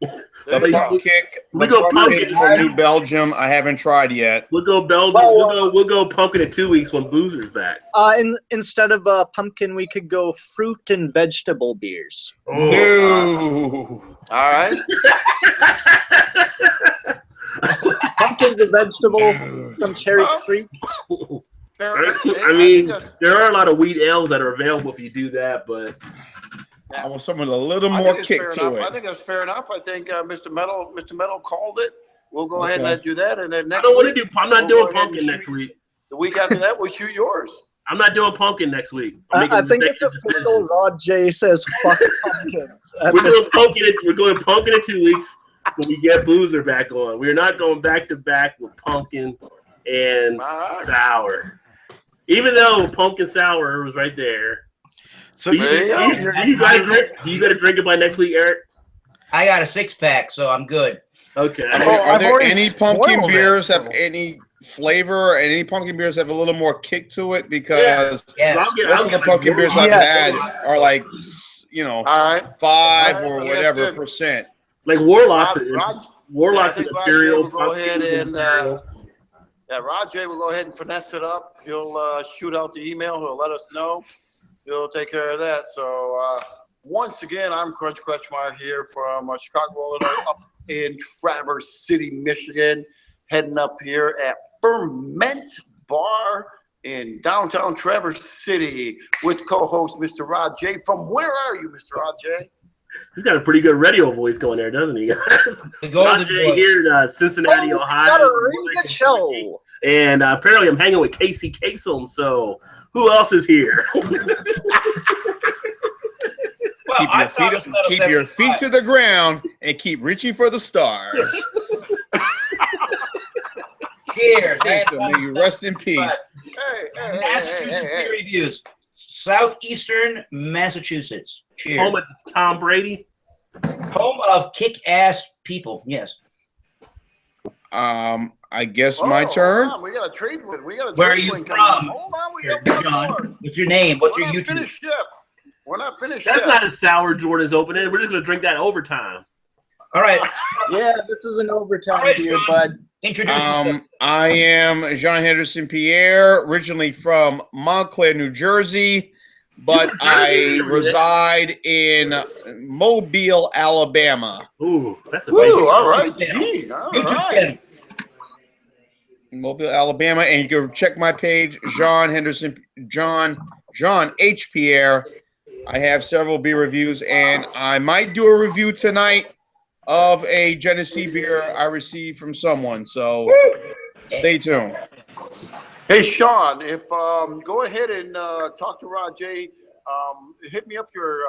The There you pump go. kick. We the go pump pumpkin. kick from New Belgium. I haven't tried yet. We'll go Belgian. We'll go pumpkin in 2 weeks when Boozer's back. Instead of pumpkin, we could go fruit and vegetable beers. No. All right. Pumpkin's a vegetable from Cherry Creek. Fair enough. I mean, there are a lot of wheat ales that are available if you do that, but I want something with a little I more think it's kick fair to enough. I it. think that's fair enough. I think Mr. Metal called it. We'll go ahead and Okay. do that, and then I next don't want to week, do. I'm not we'll doing go ahead and pumpkin next shoot- week. The week after that, we'll shoot yours. I'm not doing pumpkin next week. I'm making I think it's executive decision. official. Rod J says fuck pumpkins. We're doing pumpkin. We're going pumpkin in 2 weeks when we get Boozer back on. We're not going back to back with pumpkin and All right. sour. Even though pumpkin sour was right there. So Do you, There you go. do you got to drink? Do you got to drink it by next week, Eric? I got a 6-pack, so I'm good. Okay. Are I've there already any pumpkin spoiled it, beers have so- any flavor? And any pumpkin beers have a little more kick to it? Because Yes. most of the pumpkin beers I've Yes. had are like, you know, All right. 5 All or right, whatever that's good. percent. Like Warlock's. I Warlock's an think Roger imperial. will go pumpkin ahead and, imperial. Yeah, Raj will go ahead and finesse it up. He'll shoot out the email. He'll let us know. He'll take care of that. So once again, I'm Crunch Crutchmeyer here from Chicago, Illinois, up in Traverse City, Michigan, heading up here at Ferment Bar in downtown Traverse City with co-host Mr. Rod J. From where are you, Mr. Rod J? He's got a pretty good radio voice going there, doesn't he, guys? The golden Roger voice. here in Cincinnati, Ohio. Got a really good show. And apparently I'm hanging with Casey Kasem. So who else is here? Well, I thought it was Metal Keep your 75. feet to the ground and keep reaching for the stars. Cheers. Thanks, may you rest in peace. Hey, Massachusetts Beer Reviews. Southeastern Massachusetts. Cheers. Home of Tom Brady. Home of kick-ass people. Yes. I guess my turn. Hold on. We got a trade win. Where are you win coming up. from? Hold on. We Here, got one John. more. What's your name? What's your We're not YouTube? finished yet. We're not finished That's yet. not a sour Jordan's opening. We're just going to drink that overtime. All right. Yeah, this is an overtime All right, beer, Sean. bud. Introduce yourself. I am Jean Henderson Pierre, originally from Montclair, New Jersey, but You're from Jersey? I reside in Mobile, Alabama. Ooh, that's Ooh, amazing. all right. YouTube channel. Gee, all YouTube right. channel. Mobile, Alabama, and you can check my page, John Henderson, John H. Pierre. I have several beer reviews, and I might do a review tonight of a Genesee beer I received from someone. So stay tuned. Hey, Sean, if go ahead and talk to Rajay. Hit me up your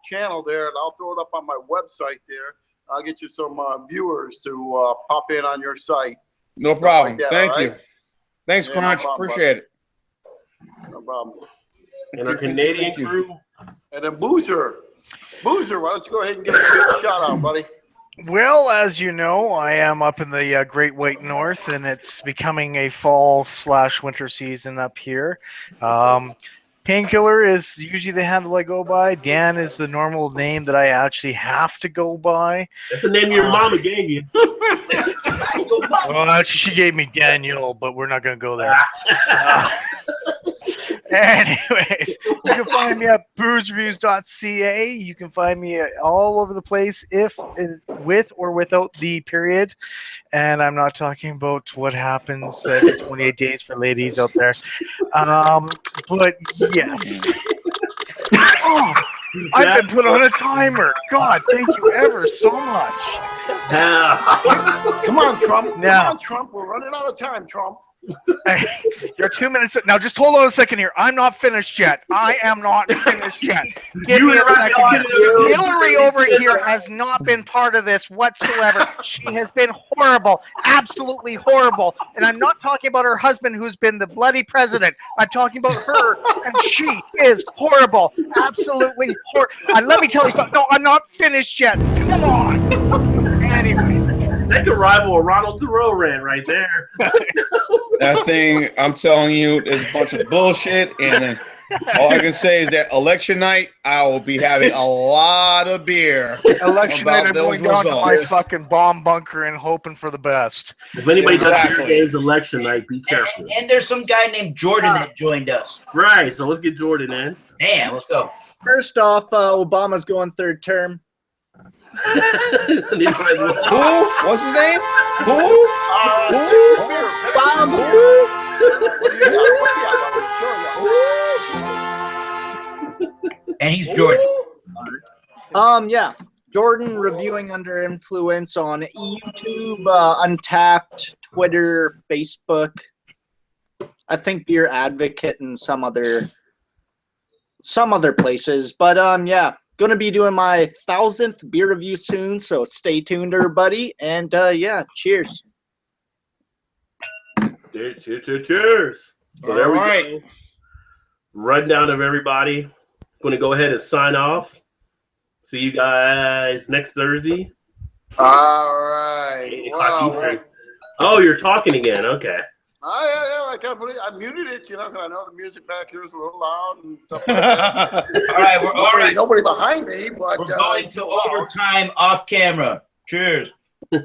channel there, and I'll throw it up on my website there. I'll get you some viewers to pop in on your site. No problem. Like that, Thank all you. right? Thanks, Yeah, no Crunch. problem, Appreciate it. No problem. And our Canadian Thank you. crew. And then Boozer, why don't you go ahead and give us a big shout out, buddy? Well, as you know, I am up in the Great White North, and it's becoming a fall/winter season up here. Painkiller is usually the handle I go by. Dan is the normal name that I actually have to go by. That's the name your mama gave you. Well, actually, she gave me Daniel, but we're not going to go there. Anyways, you can find me at boozeReviews.ca. You can find me all over the place, with or without the period. And I'm not talking about what happens every 28 days for ladies out there. But yes. Oh, I've been put on a timer. God, thank you ever so much. Come on, Trump. Now. Come on, Trump. We're running out of time, Trump. You're 2 minutes. Now, just hold on a second here. I'm not finished yet. I am not finished yet. Give me a second. Hillary over here has not been part of this whatsoever. She has been horrible, absolutely horrible. And I'm not talking about her husband, who's been the bloody president. I'm talking about her, and she is horrible, absolutely horrible. And let me tell you something. No, I'm not finished yet. Come on. Anyway. That could rival a Ronald Thoreau rant right there. That thing, I'm telling you, is a bunch of bullshit. And all I can say is that election night, I will be having a lot of beer. Election night, I'm those going down to my results. fucking bomb bunker and hoping for the best. If anybody does Exactly. beer games election night, be careful. And there's some guy named Jordan that joined us. Right, so let's get Jordan in. Damn, let's go. First off, Obama's going third term. Who? What's his name? Who? Obama. And he's Jordan. Yeah. Jordan reviewing under influence on YouTube, Untapped, Twitter, Facebook. I think Beer Advocate and some other places. But yeah, gonna be doing my 1000th beer review soon, so stay tuned, everybody. And yeah, cheers. Cheers. So there we go. Rundown of everybody. Going to go ahead and sign off. See you guys next Thursday. All right. Wow. Oh, you're talking again. Okay. I can't believe I muted it, you know, because I know the music back here is a little loud and stuff like that. All right. Nobody behind me, but We're going to overtime off camera. Cheers. You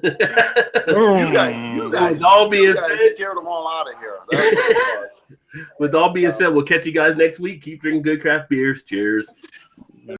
guys With all being said, scared them all out of here. That's what it was. with all being said, we'll catch you guys next week. Keep drinking good craft beers. Cheers.